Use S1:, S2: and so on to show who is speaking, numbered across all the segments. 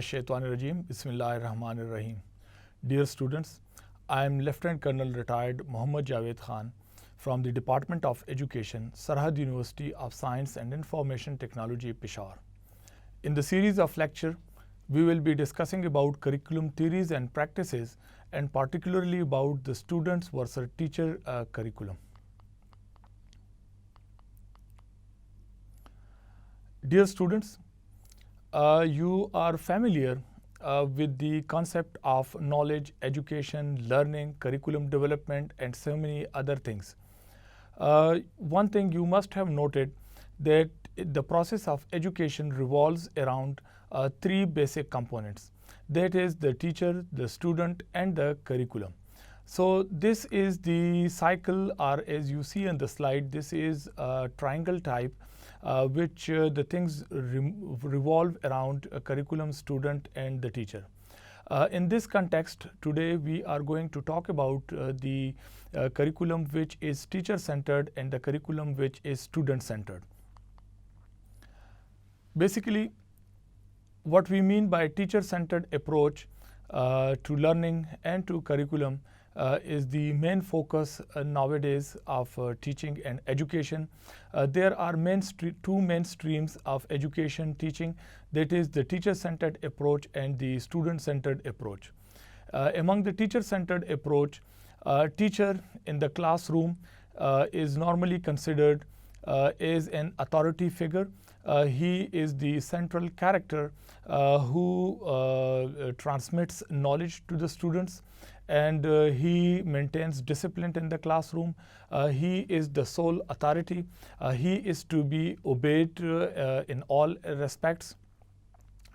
S1: Minash-Shaytanir-Rajim. Bismillahir-Rahmanir-Rahim. Dear students, I am Lieutenant Colonel retired Muhammad Javed Khan from the Department of Education, Sarhad University of Science and Information Technology, Peshawar. In the series of lecture, we will be discussing about curriculum theories and practices, and particularly about the students versus teacher curriculum. Dear students, you are familiar with the concept of knowledge, education, learning, curriculum development, and so many other things. One thing you must have noted that the process of education revolves around three basic components. That is the teacher, the student, and the curriculum. So this is the cycle, or as you see on the slide, this is a triangle type which the things revolve around a curriculum, student, and the teacher. In this context, today we are going to talk about the curriculum which is teacher-centered and the curriculum which is student-centered. Basically, what we mean by teacher-centered approach to learning and to curriculum is the main focus nowadays of teaching and education. There are two main streams of education teaching, that is the teacher-centered approach and the student-centered approach. Among the teacher-centered approach, teacher in the classroom is normally considered as an authority figure. He is the central character who transmits knowledge to the students, and he maintains discipline in the classroom. He is the sole authority. He is to be obeyed in all respects.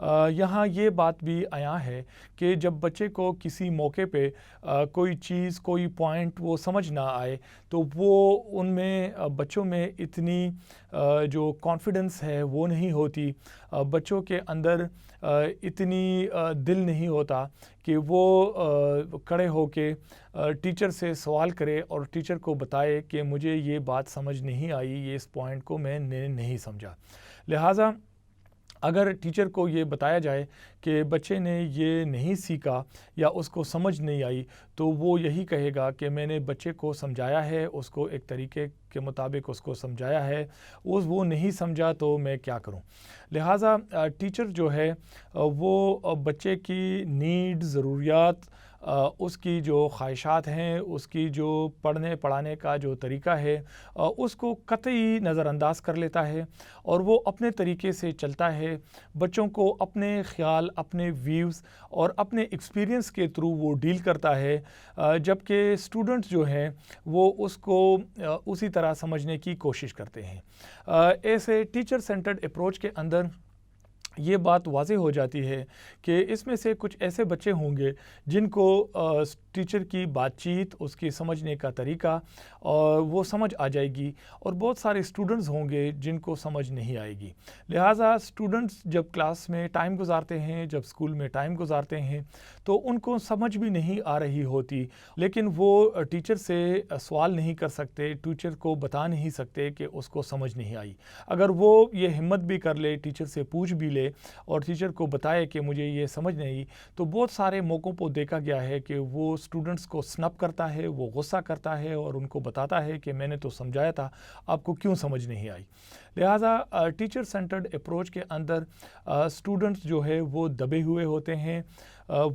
S1: یہاں یہ بات بھی عیاں ہے کہ جب بچے کو کسی موقع پہ کوئی چیز کوئی پوائنٹ وہ سمجھ نہ آئے تو وہ ان میں بچوں میں اتنی جو کانفیڈنس ہے وہ نہیں ہوتی، بچوں کے اندر اتنی دل نہیں ہوتا کہ وہ کھڑے ہو کے ٹیچر سے سوال کرے اور ٹیچر کو بتائے کہ مجھے یہ بات سمجھ نہیں آئی، یہ اس پوائنٹ کو میں نے نہیں سمجھا۔ لہٰذا اگر ٹیچر کو یہ بتایا جائے کہ بچے نے یہ نہیں سیکھا یا اس کو سمجھ نہیں آئی تو وہ یہی کہے گا کہ میں نے بچے کو سمجھایا ہے، اس کو ایک طریقے کے مطابق اس کو سمجھایا ہے، وہ نہیں سمجھا تو میں کیا کروں۔ لہٰذا ٹیچر جو ہے وہ بچے کی نیڈ، ضروریات، اس کی جو خواہشات ہیں، اس کی جو پڑھنے پڑھانے کا جو طریقہ ہے اس کو قطعی نظر انداز کر لیتا ہے اور وہ اپنے طریقے سے چلتا ہے، بچوں کو اپنے خیال، اپنے ویوز اور اپنے ایکسپیرینس کے تھرو وہ ڈیل کرتا ہے، جبکہ اسٹوڈنٹس جو ہیں وہ اس کو اسی طرح سمجھنے کی کوشش کرتے ہیں۔ ایسے ٹیچر سینٹرڈ اپروچ کے اندر یہ بات واضح ہو جاتی ہے کہ اس میں سے کچھ ایسے بچے ہوں گے جن کو ٹیچر کی بات چیت، اس کی سمجھنے کا طریقہ وہ سمجھ آ جائے گی، اور بہت سارے اسٹوڈنٹس ہوں گے جن کو سمجھ نہیں آئے گی۔ لہٰذا اسٹوڈنٹس جب کلاس میں ٹائم گزارتے ہیں، جب اسکول میں ٹائم گزارتے ہیں تو ان کو سمجھ بھی نہیں آ رہی ہوتی، لیکن وہ ٹیچر سے سوال نہیں کر سکتے، ٹیچر کو بتا نہیں سکتے کہ اس کو سمجھ نہیں آئی۔ اگر وہ یہ ہمت بھی کر لے، ٹیچر سے پوچھ بھی لے اور ٹیچر کو بتائے کہ مجھے یہ سمجھ نہیں، تو بہت سارے موقعوں پر دیکھا گیا ہے کہ وہ اسٹوڈنٹس کو سنپ کرتا ہے، وہ غصہ کرتا ہے اور ان کو بتاتا ہے کہ میں نے تو سمجھایا تھا، آپ کو کیوں سمجھ نہیں آئی۔ لہٰذا ٹیچر سینٹرڈ اپروچ کے اندر اسٹوڈنٹس جو ہے وہ دبے ہوئے ہوتے ہیں،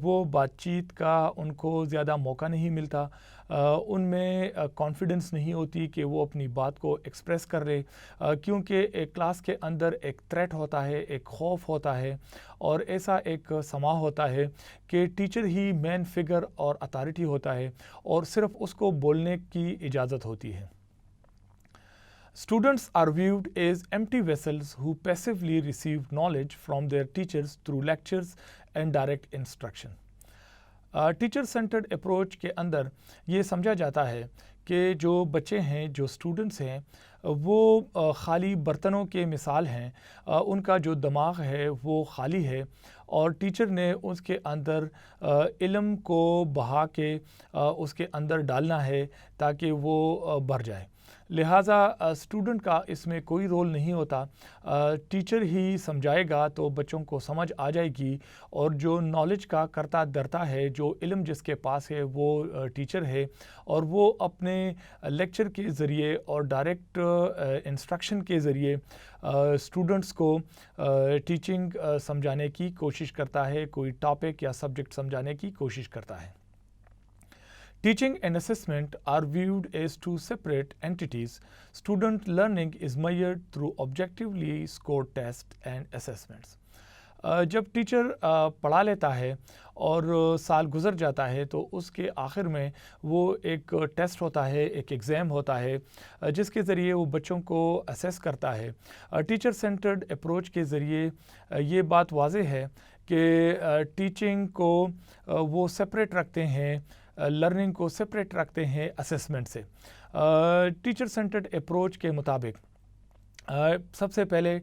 S1: وہ بات چیت کا ان کو زیادہ موقع نہیں ملتا، ان میں کانفیڈنس نہیں ہوتی کہ وہ اپنی بات کو ایکسپریس کر لے، کیونکہ ایک کلاس کے اندر ایک تھریٹ ہوتا ہے، ایک خوف ہوتا ہے، اور ایسا ایک سما ہوتا ہے کہ ٹیچر ہی مین فگر اور اتھارٹی ہوتا ہے اور صرف اس کو بولنے کی اجازت ہوتی ہے۔ Students are viewed as empty vessels who passively receive knowledge from their teachers through lectures and direct instruction. Teacher centred approach کے اندر یہ سمجھا جاتا ہے کہ جو بچے ہیں، جو اسٹوڈنٹس ہیں، وہ خالی برتنوں کے مثال ہیں، ان کا جو دماغ ہے وہ خالی ہے اور ٹیچر نے اس کے اندر علم کو بہا کے اس کے اندر ڈالنا ہے تاکہ وہ بھر جائے۔ لہٰذا اسٹوڈنٹ کا اس میں کوئی رول نہیں ہوتا، ٹیچر ہی سمجھائے گا تو بچوں کو سمجھ آ جائے گی، اور جو نالج کا کرتا درتا ہے، جو علم جس کے پاس ہے وہ ٹیچر ہے، اور وہ اپنے لیکچر کے ذریعے اور ڈائریکٹ انسٹرکشن کے ذریعے اسٹوڈنٹس کو ٹیچنگ سمجھانے کی کوشش کرتا ہے، کوئی ٹاپک یا سبجیکٹ سمجھانے کی کوشش کرتا ہے۔ Teaching and assessment are viewed as two separate entities. Student learning is measured through objectively scored tests and assessments. جب ٹیچر پڑھا لیتا ہے اور سال گزر جاتا ہے تو اس کے آخر میں وہ ایک ٹیسٹ ہوتا ہے، ایک ایگزام ہوتا ہے جس کے ذریعے وہ بچوں کو اسیس کرتا ہے۔ ٹیچر سینٹرڈ اپروچ کے ذریعے یہ بات واضح ہے کہ ٹیچنگ کو وہ سپریٹ رکھتے ہیں، لرننگ کو سپریٹ رکھتے ہیں اسیسمنٹ سے۔ ٹیچر سینٹرڈ اپروچ کے مطابق سب سے پہلے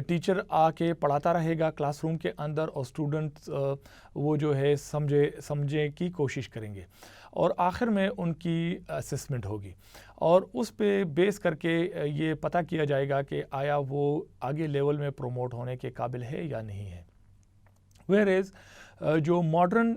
S1: ٹیچر آ کے پڑھاتا رہے گا کلاس روم کے اندر، اور اسٹوڈنٹس وہ جو ہے سمجھے کی کوشش کریں گے، اور آخر میں ان کی اسسمنٹ ہوگی، اور اس پہ بیس کر کے یہ پتہ کیا جائے گا کہ آیا وہ آگے لیول میں پروموٹ ہونے کے قابل ہے یا نہیں ہے۔ whereas جو ماڈرن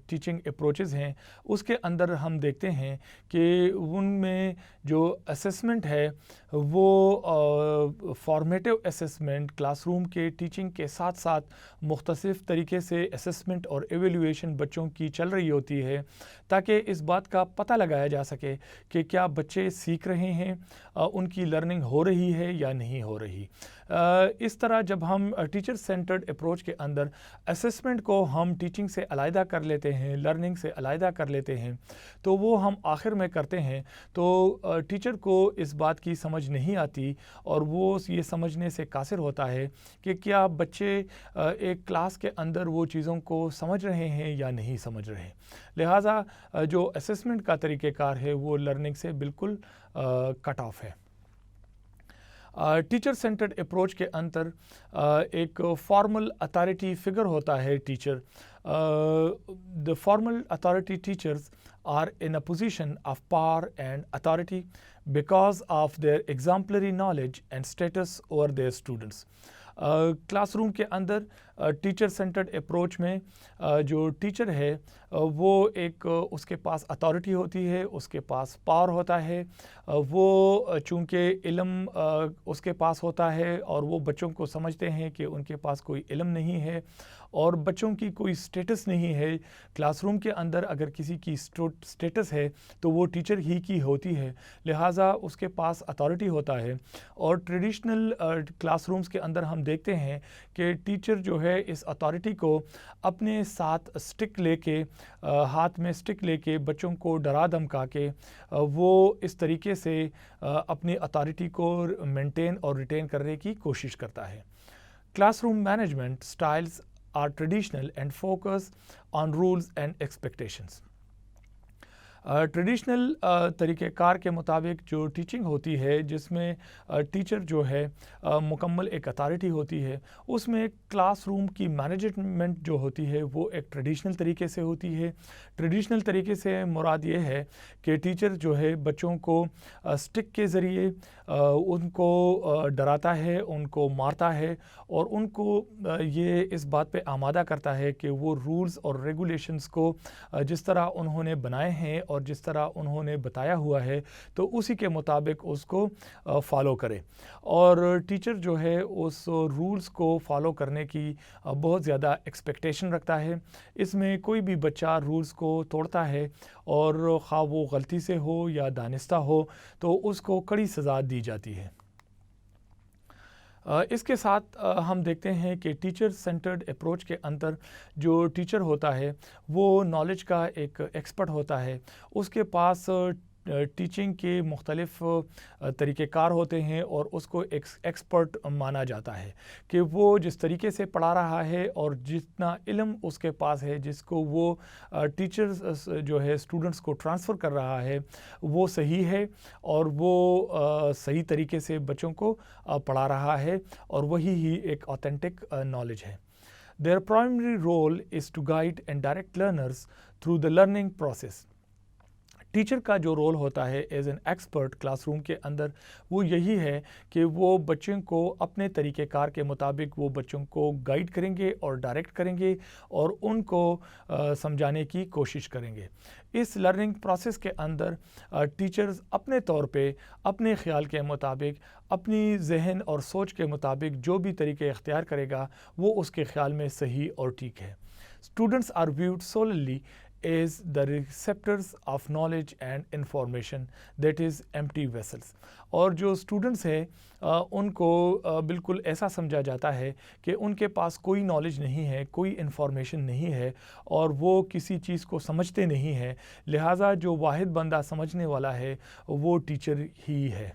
S1: ٹیچنگ اپروچز ہیں اس کے اندر ہم دیکھتے ہیں کہ ان میں جو اسیسمنٹ ہے وہ فارمیٹیو اسیسمنٹ، کلاس روم کے ٹیچنگ کے ساتھ ساتھ مختلف طریقے سے اسیسمنٹ اور ایویلیویشن بچوں کی چل رہی ہوتی ہے، تاکہ اس بات کا پتہ لگایا جا سکے کہ کیا بچے سیکھ رہے ہیں، ان کی لرننگ ہو رہی ہے یا نہیں ہو رہی۔ اس طرح جب ہم ٹیچر سینٹرڈ اپروچ کے اندر اسسمنٹ کو ہم ٹیچنگ سے علیحدہ کر لیتے ہیں، لرننگ سے علیحدہ کر لیتے ہیں، تو وہ ہم آخر میں کرتے ہیں تو ٹیچر کو اس بات کی سمجھ نہیں آتی اور وہ یہ سمجھنے سے قاصر ہوتا ہے کہ کیا بچے ایک کلاس کے اندر وہ چیزوں کو سمجھ رہے ہیں یا نہیں سمجھ رہے ہیں۔ لہٰذا جو اسسمنٹ کا طریقہ کار ہے وہ لرننگ سے بالکل کٹ آف ہے۔ ٹیچر سینٹرڈ اپروچ کے اندر ایک فارمل اتھارٹی فگر ہوتا ہے teacher. The formal authority teachers are in a position of power and authority because of their exemplary knowledge and status over their students. Class room کے اندر teacher centred approach میں جو teacher ہے وہ ایک اس کے پاس authority ہوتی ہے، اس کے پاس پاور ہوتا ہے، وہ چونکہ علم اس کے پاس ہوتا ہے اور وہ بچوں کو سمجھتے ہیں کہ ان کے پاس کوئی علم نہیں ہے اور بچوں کی کوئی سٹیٹس نہیں ہے۔ کلاس روم کے اندر اگر کسی کی سٹیٹس ہے تو وہ ٹیچر ہی کی ہوتی ہے، لہٰذا اس کے پاس اتھارٹی ہوتا ہے۔ اور ٹریڈیشنل کلاس رومز کے اندر ہم دیکھتے ہیں کہ ٹیچر جو ہے اس اتھارٹی کو اپنے ساتھ سٹک لے کے ہاتھ میں سٹک لے کے بچوں کو ڈرا دھمکا کے وہ اس طریقے سے اپنی اتھارٹی کو مینٹین اور ریٹین کرنے کی کوشش کرتا ہے۔ Class room management styles are traditional and focus on rules and expectations. Traditional طریقہ کار کے مطابق جو ٹیچنگ ہوتی ہے جس میں ٹیچر جو ہے مکمل ایک اتھارٹی ہوتی ہے، اس میں کلاس روم کی مینجمنٹ جو ہوتی ہے وہ ایک ٹریڈیشنل طریقے سے ہوتی ہے۔ ٹریڈیشنل طریقے سے مراد یہ ہے کہ ٹیچر جو ہے بچوں کو سٹک کے ذریعے ان کو ڈراتا ہے، ان کو مارتا ہے اور ان کو یہ اس بات پہ آمادہ کرتا ہے کہ وہ رولز اور ریگولیشنز کو جس طرح انہوں نے بنائے ہیں اور جس طرح انہوں نے بتایا ہوا ہے تو اسی کے مطابق اس کو فالو کرے۔ اور ٹیچر جو ہے اس رولز کو فالو کرنے کی بہت زیادہ ایکسپیکٹیشن رکھتا ہے۔ اس میں کوئی بھی بچہ رولز کو توڑتا ہے اور خواہ وہ غلطی سے ہو یا دانستہ ہو تو اس کو کڑی سزا دی جاتی ہے۔ اس کے ساتھ ہم دیکھتے ہیں کہ ٹیچر سینٹرڈ اپروچ کے اندر جو ٹیچر ہوتا ہے وہ نالج کا ایک ایکسپرٹ ہوتا ہے۔ اس کے پاس ٹیچنگ کے مختلف طریقہ کار ہوتے ہیں اور اس کو ایکسپرٹ مانا جاتا ہے کہ وہ جس طریقے سے پڑھا رہا ہے اور جتنا علم اس کے پاس ہے جس کو وہ ٹیچر جو ہے اسٹوڈنٹس کو ٹرانسفر کر رہا ہے وہ صحیح ہے اور وہ صحیح طریقے سے بچوں کو پڑھا رہا ہے اور وہی ہی ایک آتھینٹک نالج ہے۔ Their primary role is to guide and direct learners through the learning process. Teacher کا جو رول ہوتا ہے as an expert class room کے اندر وہ یہی ہے کہ وہ بچوں کو اپنے طریقہ کار کے مطابق وہ بچوں کو گائیڈ کریں گے اور ڈائریکٹ کریں گے اور ان کو سمجھانے کی کوشش کریں گے۔ اس لرننگ پروسیس کے اندر ٹیچرز اپنے طور پہ اپنے خیال کے مطابق اپنی ذہن اور سوچ کے مطابق جو بھی طریقے اختیار کرے گا وہ اس کے خیال میں صحیح اور ٹھیک ہے۔ Students are viewed solely is the receptors of knowledge and information, that is empty vessels. اور جو اسٹوڈنٹس ہیں ان کو بالکل ایسا سمجھا جاتا ہے کہ ان کے پاس کوئی نالج نہیں ہے، کوئی انفارمیشن نہیں ہے اور وہ کسی چیز کو سمجھتے نہیں ہیں، لہٰذا جو واحد بندہ سمجھنے والا ہے وہ ٹیچر ہی ہے۔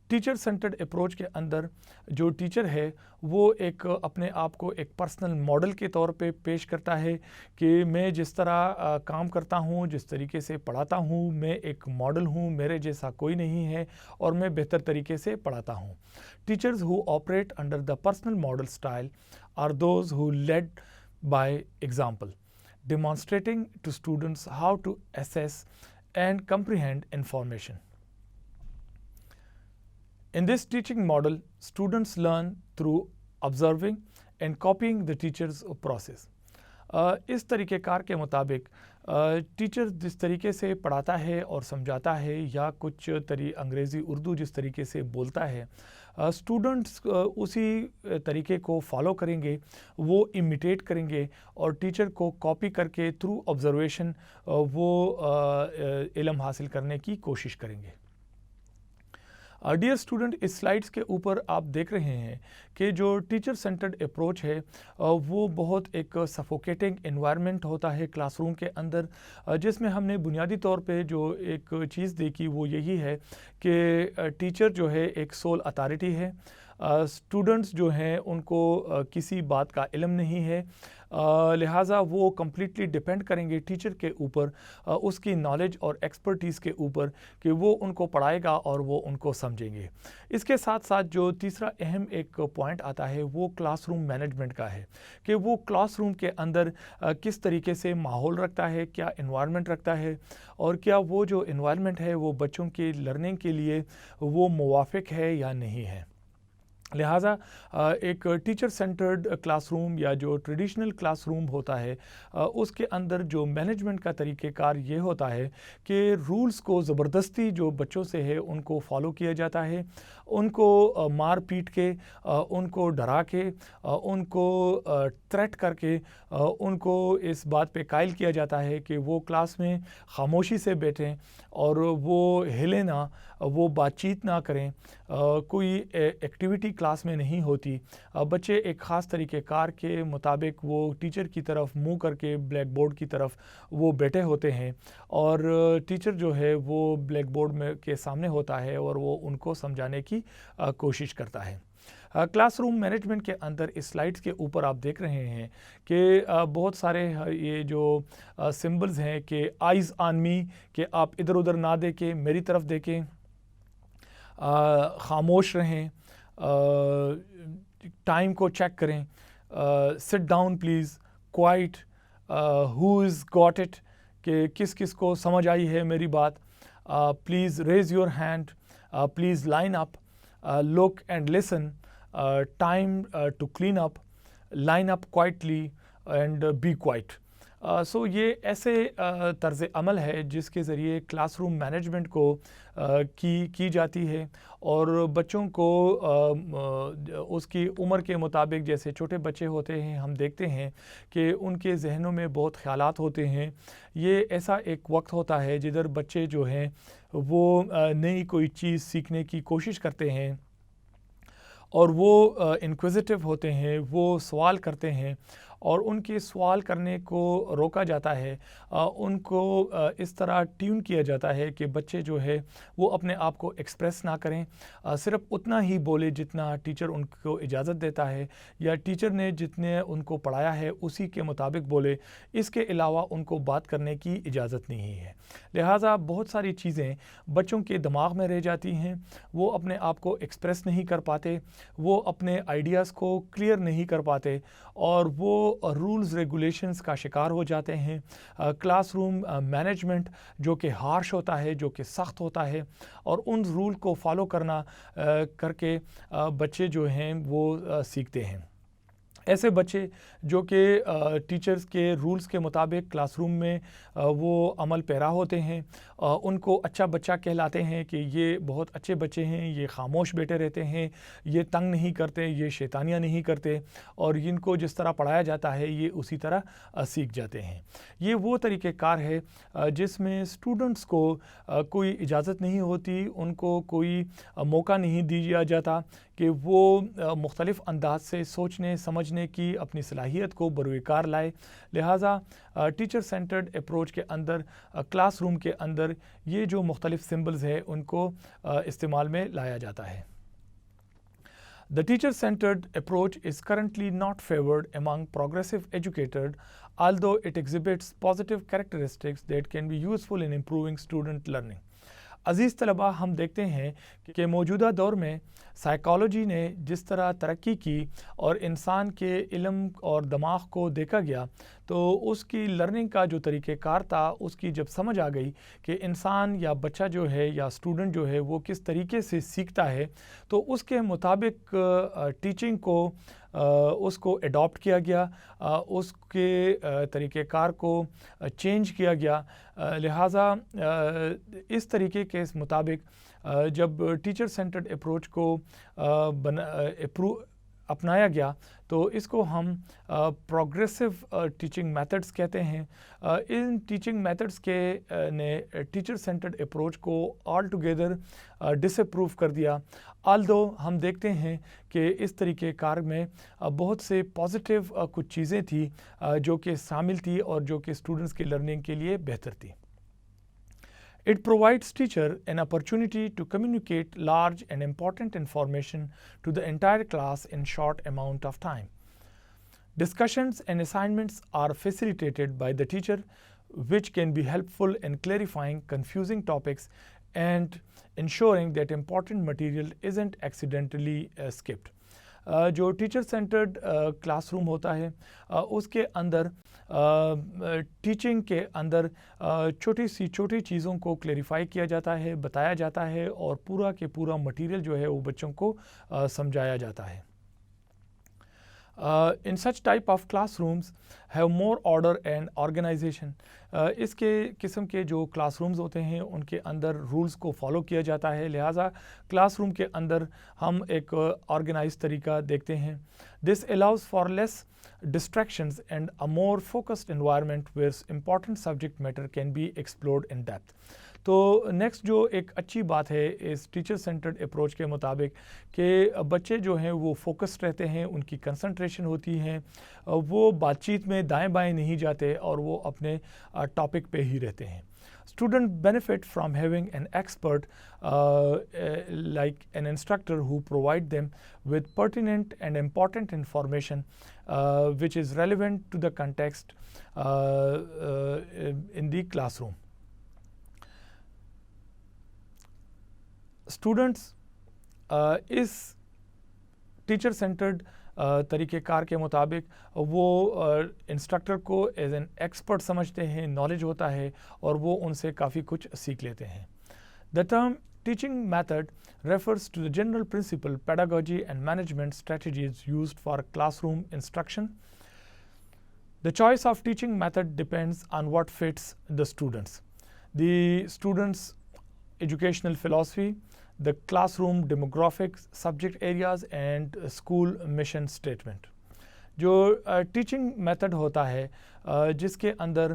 S1: ٹیچر سینٹرڈ اپروچ کے اندر جو ٹیچر ہے وہ ایک اپنے آپ کو ایک پرسنل ماڈل کے طور پہ پیش کرتا ہے کہ میں جس طرح کام کرتا ہوں، جس طریقے سے پڑھاتا ہوں، میں ایک ماڈل ہوں، میرے جیسا کوئی نہیں ہے اور میں بہتر طریقے سے پڑھاتا ہوں۔ Teachers who operate under the personal model style are those who led by example, demonstrating to students how to assess and comprehend information. In this teaching model, students learn through observing and copying the teacher's process. اس طریقہ کار کے مطابق teacher جس طریقے سے پڑھاتا ہے اور سمجھاتا ہے یا کچھ انگریزی اردو جس طریقے سے بولتا ہے، اسٹوڈنٹس اسی طریقے کو فالو کریں گے، وہ امیٹیٹ کریں گے اور ٹیچر کو کاپی کر کے تھرو آبزرویشن وہ علم حاصل کرنے کی کوشش کریں گے۔ ڈیئر اسٹوڈنٹ، اس سلائڈس کے اوپر آپ دیکھ رہے ہیں کہ جو ٹیچر سینٹرڈ اپروچ ہے وہ بہت ایک سفوکیٹنگ انوائرمنٹ ہوتا ہے کلاس روم کے اندر، جس میں ہم نے بنیادی طور پہ جو ایک چیز دیکھی وہ یہی ہے کہ ٹیچر جو ہے ایک سول اتھارٹی ہے. اسٹوڈنٹس جو ہیں ان کو کسی بات کا علم نہیں ہے، لہٰذا وہ کمپلیٹلی ڈپینڈ کریں گے ٹیچر کے اوپر، اس کی نالج اور ایکسپرٹیز کے اوپر کہ وہ ان کو پڑھائے گا اور وہ ان کو سمجھیں گے. اس کے ساتھ ساتھ جو تیسرا اہم ایک پوائنٹ آتا ہے وہ کلاس روم مینجمنٹ کا ہے کہ وہ کلاس روم کے اندر کس طریقے سے ماحول رکھتا ہے، کیا انوائرمنٹ رکھتا ہے، اور کیا وہ جو انوائرمنٹ ہے وہ بچوں کی لرننگ کے لیے وہ موافق ہے یا نہیں ہے. لہٰذا ایک ٹیچر سینٹرڈ کلاس روم یا جو ٹریڈیشنل کلاس روم ہوتا ہے اس کے اندر جو مینجمنٹ کا طریقہ کار یہ ہوتا ہے کہ رولز کو زبردستی جو بچوں سے ہے ان کو فالو کیا جاتا ہے، ان کو مار پیٹ کے، ان کو ڈرا کے، ان کو تھریٹ کر کے ان کو اس بات پہ قائل کیا جاتا ہے کہ وہ کلاس میں خاموشی سے بیٹھیں اور وہ ہلیں نہ، وہ بات چیت نہ کریں، کوئی ایکٹیویٹی کلاس میں نہیں ہوتی. بچے ایک خاص طریقہ کار کے مطابق وہ ٹیچر کی طرف منہ کر کے بلیک بورڈ کی طرف وہ بیٹھے ہوتے ہیں اور ٹیچر جو ہے وہ بلیک بورڈ میں کے سامنے ہوتا ہے اور وہ ان کو سمجھانے کی کوشش کرتا ہے. کلاس روم مینجمنٹ کے اندر اس سلائڈس کے اوپر آپ دیکھ رہے ہیں کہ بہت سارے یہ جو سمبلز ہیں کہ آئیز آن می، کہ آپ ادھر ادھر نہ دیکھیں، میری طرف دیکھیں، خاموش رہیں، ٹائم کو چیک کریں، sit down please, quiet, who has got it, کہ کس کس کو سمجھ آئی ہے میری بات، please raise your hand, please line up, look and listen, time to clean up, line up quietly and be quiet. So یہ ایسے طرز عمل ہے جس کے ذریعے کلاس روم مینجمنٹ کو کی جاتی ہے اور بچوں کو اس کی عمر کے مطابق، جیسے چھوٹے بچے ہوتے ہیں ہم دیکھتے ہیں کہ ان کے ذہنوں میں بہت خیالات ہوتے ہیں. یہ ایسا ایک وقت ہوتا ہے جدھر بچے جو ہیں وہ نئی کوئی چیز سیکھنے کی کوشش کرتے ہیں اور وہ انکویزیٹو ہوتے ہیں، وہ سوال کرتے ہیں اور ان کے سوال کرنے کو روکا جاتا ہے، ان کو اس طرح ٹیون کیا جاتا ہے کہ بچے جو ہے وہ اپنے آپ کو ایکسپریس نہ کریں، صرف اتنا ہی بولے جتنا ٹیچر ان کو اجازت دیتا ہے یا ٹیچر نے جتنے ان کو پڑھایا ہے اسی کے مطابق بولے، اس کے علاوہ ان کو بات کرنے کی اجازت نہیں ہے. لہٰذا بہت ساری چیزیں بچوں کے دماغ میں رہ جاتی ہیں، وہ اپنے آپ کو ایکسپریس نہیں کر پاتے، وہ اپنے آئیڈیاز کو کلیئر نہیں کر پاتے اور وہ رولز ریگولیشنز کا شکار ہو جاتے ہیں. کلاس روم مینجمنٹ جو کہ ہارش ہوتا ہے، جو کہ سخت ہوتا ہے، اور ان رول کو فالو کرنا کر کے بچے جو ہیں وہ سیکھتے ہیں. ایسے بچے جو کہ ٹیچرز کے رولز کے مطابق کلاس روم میں وہ عمل پیرا ہوتے ہیں، ان کو اچھا بچہ کہلاتے ہیں کہ یہ بہت اچھے بچے ہیں، یہ خاموش بیٹھے رہتے ہیں، یہ تنگ نہیں کرتے، یہ شیطانیاں نہیں کرتے، اور ان کو جس طرح پڑھایا جاتا ہے یہ اسی طرح سیکھ جاتے ہیں. یہ وہ طریقہ کار ہے جس میں اسٹوڈنٹس کو کوئی اجازت نہیں ہوتی، ان کو کوئی موقع نہیں دیا جاتا کہ وہ مختلف انداز سے سوچنے سمجھنے کی اپنی صلاحیت کو بروئے کار لائے. لہٰذا ٹیچر سینٹرڈ اپروچ کے اندر، کلاس روم کے اندر یہ جو مختلف سمبلز ہیں ان کو استعمال میں لایا جاتا ہے. The teacher-centered approach is currently not favored among progressive educators, although it exhibits positive characteristics that can be useful in improving student learning. عزیز طلباء، ہم دیکھتے ہیں کہ موجودہ دور میں سائیکالوجی نے جس طرح ترقی کی اور انسان کے علم اور دماغ کو دیکھا گیا تو اس کی لرننگ کا جو طریقہ کار تھا اس کی جب سمجھ آ گئی کہ انسان یا بچہ جو ہے یا اسٹوڈنٹ جو ہے وہ کس طریقے سے سیکھتا ہے، تو اس کے مطابق ٹیچنگ کو اس کو اڈاپٹ کیا گیا، اس کے طریقہ کار کو چینج کیا گیا. لہٰذا اس طریقے کے مطابق جب ٹیچر سینٹرڈ اپروچ کو اپنایا گیا تو اس کو ہم پروگریسو ٹیچنگ میتھڈس کہتے ہیں. ان ٹیچنگ میتھڈس کے نے ٹیچر سینٹرڈ اپروچ کو آل ٹوگیدر ڈس اپروو کر دیا. آلدو ہم دیکھتے ہیں کہ اس طریقہ کار میں بہت سے پازیٹیو کچھ چیزیں تھیں جو کہ شامل تھی اور جو کہ اسٹوڈنٹس کے لرننگ کے لیے بہتر تھی. It provides teacher an opportunity to communicate large and important information to the entire class in short amount of time. Discussions and assignments are facilitated by the teacher, which can be helpful in clarifying confusing topics and ensuring that important material isn't accidentally skipped. جو teacher centred class room ہوتا ہے اس کے اندر teaching کے اندر چھوٹی چیزوں کو clarify کیا جاتا ہے, بتایا جاتا ہے اور پورا کے پورا مٹیریل جو ہے وہ بچوں کو سمجھایا جاتا ہے. In such type of classrooms have more order and organization. اس کے قسم کے جو کلاس رومز ہوتے ہیں ان کے اندر رولز کو فالو کیا جاتا ہے, لہٰذا کلاس روم کے اندر ہم ایک آرگنائز طریقہ دیکھتے ہیں. This allows for less distractions and a more focused environment where important subject matter can be explored in depth. تو نیکسٹ جو ایک اچھی بات ہے اس ٹیچر سینٹرڈ اپروچ کے مطابق کہ بچے جو ہیں وہ فوکسڈ رہتے ہیں, ان کی کنسنٹریشن ہوتی ہیں, وہ بات چیت میں دائیں بائیں نہیں جاتے اور وہ اپنے ٹاپک پہ ہی رہتے ہیں. Students benefit from having an expert like an instructor who provide them with pertinent and important information which is relevant to the context in the classroom. Students اس ٹیچر سینٹرڈ طریقہ کار کے مطابق وہ انسٹرکٹر کو ایز این ایکسپرٹ سمجھتے ہیں, knowledge ہوتا ہے اور وہ ان سے کافی کچھ سیکھ لیتے ہیں. The term teaching method refers to the general principle, pedagogy and management strategies used for classroom instruction. The choice of teaching method depends on what fits the students. The students' educational philosophy, the classroom demographics, subject areas and school mission statement. جو teaching method ہوتا ہے جس کے اندر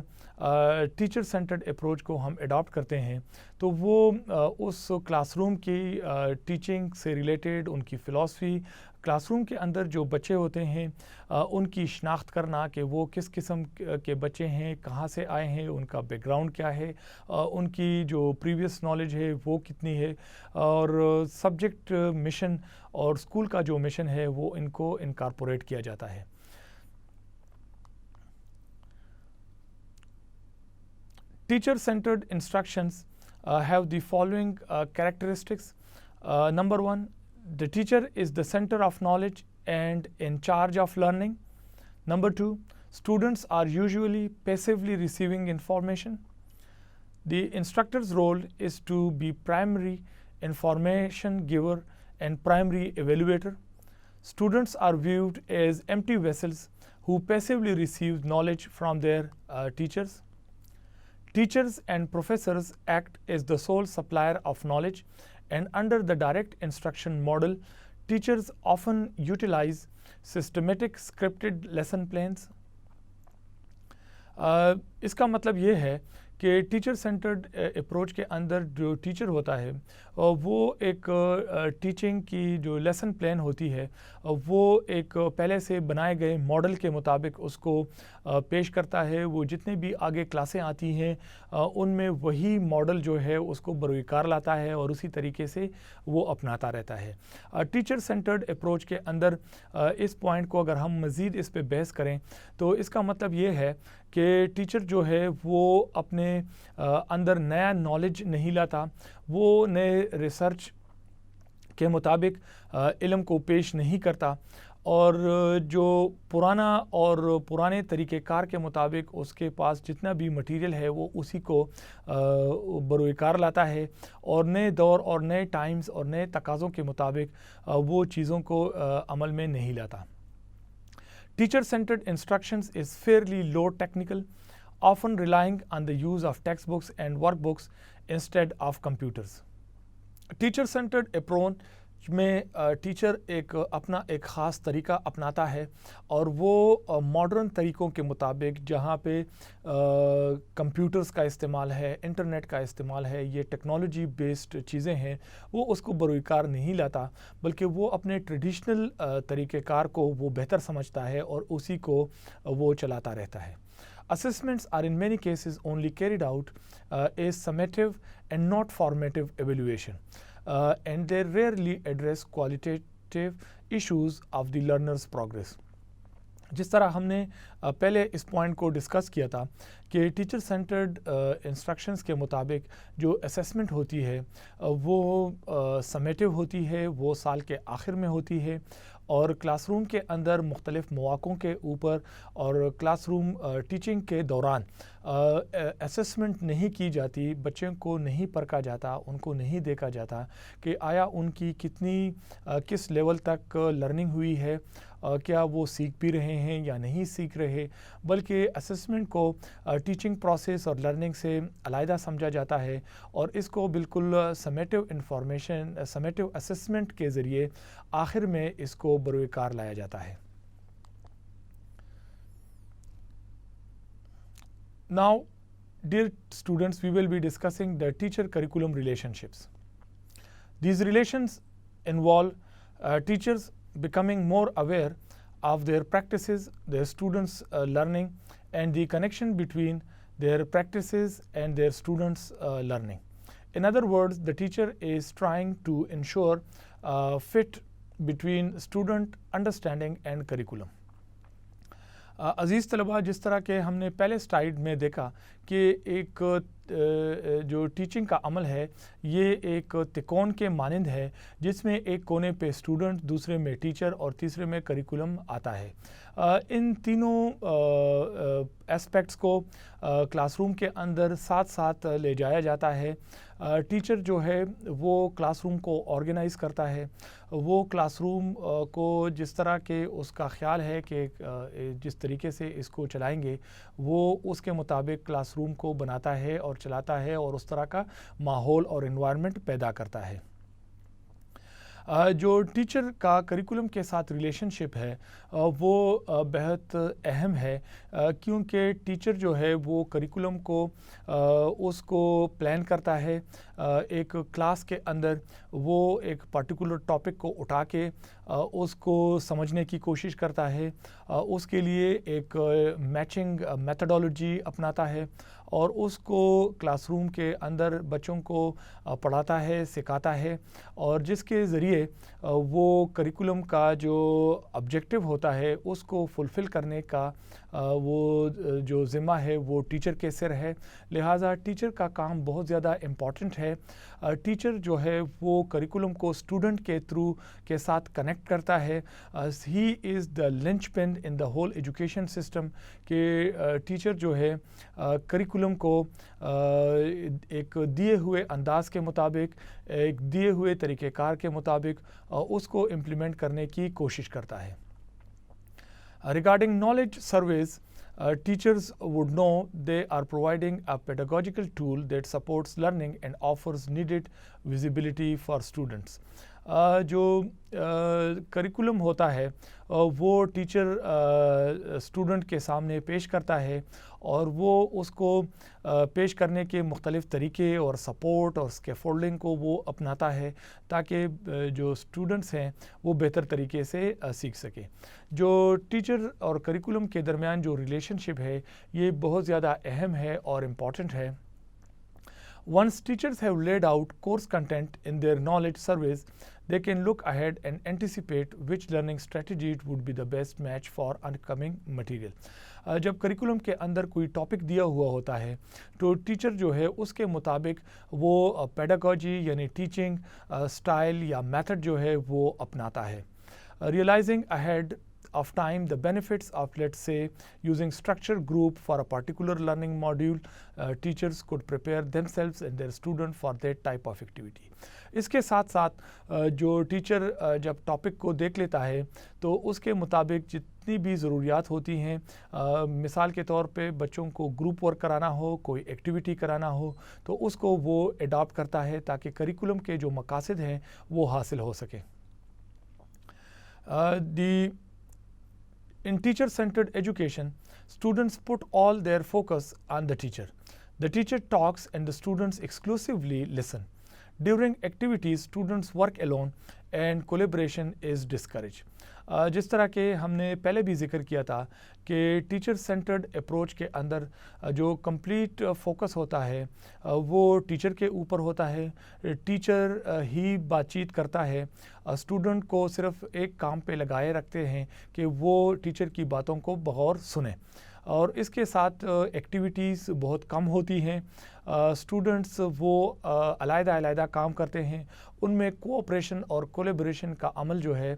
S1: teacher centred approach کو ہم adapt کرتے ہیں تو وہ اس کلاس روم کی ٹیچنگ سے ریلیٹڈ ان کی فلاسفی, کلاس روم کے اندر جو بچے ہوتے ہیں ان کی شناخت کرنا کہ وہ کس قسم کے بچے ہیں, کہاں سے آئے ہیں, ان کا بیک گراؤنڈ کیا ہے, ان کی جو پریویس نالج ہے وہ کتنی ہے, اور سبجیکٹ مشن اور اسکول کا جو مشن ہے وہ ان کو انکارپوریٹ کیا جاتا ہے. Teacher centered instructions have the following characteristics. Number one, the teacher is the center of knowledge and in charge of learning. Number two, students are usually passively receiving information. The instructor's role is to be primary information giver and primary evaluator. Students are viewed as empty vessels who passively receive knowledge from their teachers. Teachers and professors act as the sole supplier of knowledge, and under the direct instruction model, teachers often utilize systematic scripted lesson plans. اس کا مطلب یہ ہے کہ teacher centred approach کے اندر جو teacher ہوتا ہے وہ ایک ٹیچنگ کی جو لیسن پلان ہوتی ہے وہ ایک پہلے سے بنائے گئے ماڈل کے مطابق اس کو پیش کرتا ہے. وہ جتنے بھی آگے کلاسیں آتی ہیں ان میں وہی ماڈل جو ہے اس کو بروئے کار لاتا ہے اور اسی طریقے سے وہ اپناتا رہتا ہے. ٹیچر سینٹرڈ اپروچ کے اندر اس پوائنٹ کو اگر ہم مزید اس پہ بحث کریں تو اس کا مطلب یہ ہے کہ ٹیچر جو ہے وہ اپنے اندر نیا نالج نہیں لاتا, وہ نئے ریسرچ کے مطابق علم کو پیش نہیں کرتا, اور جو پرانا اور پرانے طریقہ کار کے مطابق اس کے پاس جتنا بھی مٹیریل ہے وہ اسی کو بروئے کار لاتا ہے, اور نئے دور اور نئے ٹائمز اور نئے تقاضوں کے مطابق وہ چیزوں کو عمل میں نہیں لاتا. Teacher-centered instructions is fairly low technical, often relying on the use of textbooks and workbooks instead of computers. Teacher-centered approach میں ٹیچر اپنا ایک خاص طریقہ اپناتا ہے اور وہ ماڈرن طریقوں کے مطابق جہاں پہ کمپیوٹرز کا استعمال ہے، انٹرنیٹ کا استعمال ہے، یہ ٹیکنالوجی بیسڈ چیزیں ہیں، وہ اس کو بروئے کار نہیں لاتا، بلکہ وہ اپنے ٹریڈیشنل طریقہ کار کو وہ بہتر سمجھتا ہے اور اسی کو وہ چلاتا رہتا ہے۔ Assessments are in many cases only carried out as summative and not formative evaluation, and they rarely address qualitative issues of the learner's progress. جس طرح ہم نے پہلے اس پوائنٹ کو ڈسکس کیا تھا کہ ٹیچر سینٹرڈ انسٹرکشنز کے مطابق جو اسیسمنٹ ہوتی ہے وہ سمیٹیو ہوتی ہے، وہ سال کے آخر میں ہوتی ہے اور کلاس روم کے اندر مختلف مواقعوں کے اوپر اور کلاس روم ٹیچنگ کے دوران اسیسمنٹ نہیں کی جاتی، بچوں کو نہیں پرکھا جاتا، ان کو نہیں دیکھا جاتا کہ آیا ان کی کس لیول تک لرننگ ہوئی ہے، کیا وہ سیکھ بھی رہے ہیں یا نہیں سیکھ رہے، بلکہ اسیسمنٹ کو ٹیچنگ پروسیس اور لرننگ سے علیحدہ سمجھا جاتا ہے اور اس کو بالکل سمیٹیو اسیسمنٹ کے ذریعے آخر میں اس کو بروئے کار لایا جاتا ہے۔ Now, dear students, we will be discussing the teacher-curriculum relationships. These relations involve teachers becoming more aware of their practices, their students' learning, and the connection between their practices and their students' learning. In other words, the teacher is trying to ensure fit between student understanding and curriculum. عزیز طلباء، جس طرح کہ ہم نے پہلے slide میں دیکھا کہ ایک جو ٹیچنگ کا عمل ہے یہ ایک تکون کے مانند ہے جس میں ایک کونے پہ اسٹوڈنٹ، دوسرے میں ٹیچر اور تیسرے میں کریکولم آتا ہے۔ ان تینوں اسپیکٹس کو کلاس روم کے اندر ساتھ ساتھ لے جایا جاتا ہے۔ ٹیچر جو ہے وہ کلاس روم کو آرگنائز کرتا ہے، وہ کلاس روم کو جس طرح کے اس کا خیال ہے کہ جس طریقے سے اس کو چلائیں گے وہ اس کے مطابق کلاس روم کو بناتا ہے اور چلاتا ہے اور اس طرح کا ماحول اور انوائرمنٹ پیدا کرتا ہے۔ جو ٹیچر کا کریکولم کے ساتھ ریلیشن شپ ہے وہ بہت اہم ہے، کیونکہ ٹیچر جو ہے وہ کریکولم کو اس کو پلان کرتا ہے۔ ایک کلاس کے اندر وہ ایک پرٹیکولر ٹاپک کو اٹھا کے اس کو سمجھنے کی کوشش کرتا ہے، اس کے لیے ایک میچنگ میتھڈالوجی اپناتا ہے اور اس کو کلاس روم کے اندر بچوں کو پڑھاتا ہے، سکھاتا ہے، اور جس کے ذریعے وہ کریکولم کا جو آبجیکٹو ہوتا ہے اس کو فلفل کرنے کا وہ جو ذمہ ہے وہ ٹیچر کے سر ہے۔ لہٰذا ٹیچر کا کام بہت زیادہ امپورٹنٹ ہے۔ ٹیچر جو ہے وہ کریکولم کو اسٹوڈنٹ کے تھرو کے ساتھ کنیکٹ کرتا ہے۔ He is the linchpin in the whole ہول ایجوکیشن سسٹم، کہ ٹیچر جو ہے کریکولم کو ایک دیے ہوئے انداز کے مطابق، ایک دیے ہوئے طریقہ کار کے مطابق اس کو امپلیمنٹ کرنے کی کوشش کرتا ہے۔ Regarding knowledge surveys, teachers would know they are providing a pedagogical tool that supports learning and offers needed visibility for students. جو کریکولم ہوتا ہے وہ ٹیچر اسٹوڈنٹ کے سامنے پیش کرتا ہے اور وہ اس کو پیش کرنے کے مختلف طریقے اور سپورٹ اور اسکیفولڈنگ کو وہ اپناتا ہے تاکہ جو اسٹوڈنٹس ہیں وہ بہتر طریقے سے سیکھ سکیں۔ جو ٹیچر اور کریکولم کے درمیان جو ریلیشن شپ ہے یہ بہت زیادہ اہم ہے اور امپورٹنٹ ہے۔ Once teachers have laid out course content in their knowledge surveys, they can look ahead and anticipate which learning strategy would be the best match for upcoming material. جب کریکولم کے اندر کوئی ٹاپک دیا ہوا ہوتا ہے تو teacher جو ہے اس کے مطابق وہ پیڈاگوجی یعنی ٹیچنگ اسٹائل یا میتھڈ جو ہے وہ اپناتا ہے۔ Realizing ahead of time the benefits of, let's say, using structured group for a particular learning module, teachers could prepare themselves and their student for that type of activity. اس کے ساتھ ساتھ جو teacher جب topic کو دیکھ لیتا ہے تو اس کے مطابق جتنی بھی ضروریات ہوتی ہیں، مثال کے طور پہ بچوں کو گروپ ورک کرانا ہو، کوئی ایکٹیویٹی کرانا ہو، تو اس کو وہ اڈاپٹ کرتا ہے تاکہ کریکولم کے جو مقاصد ہیں وہ حاصل ہو سکیں۔ In teacher-centered education, students put all their focus on the teacher. The teacher talks and the students exclusively listen. During activities, students work alone and collaboration is discouraged. جس طرح کہ ہم نے پہلے بھی ذکر کیا تھا کہ ٹیچر سینٹرڈ اپروچ کے اندر جو کمپلیٹ فوکس ہوتا ہے وہ ٹیچر کے اوپر ہوتا ہے. ٹیچر ہی بات چیت کرتا ہے, اسٹوڈنٹ کو صرف ایک کام پہ لگائے رکھتے ہیں کہ وہ ٹیچر کی باتوں کو بغور سنیں, اور اس کے ساتھ ایکٹیویٹیز بہت کم ہوتی ہیں. اسٹوڈنٹس وہ علیحدہ علیحدہ کام کرتے ہیں, ان میں کوآپریشن اور کولیبریشن کا عمل جو ہے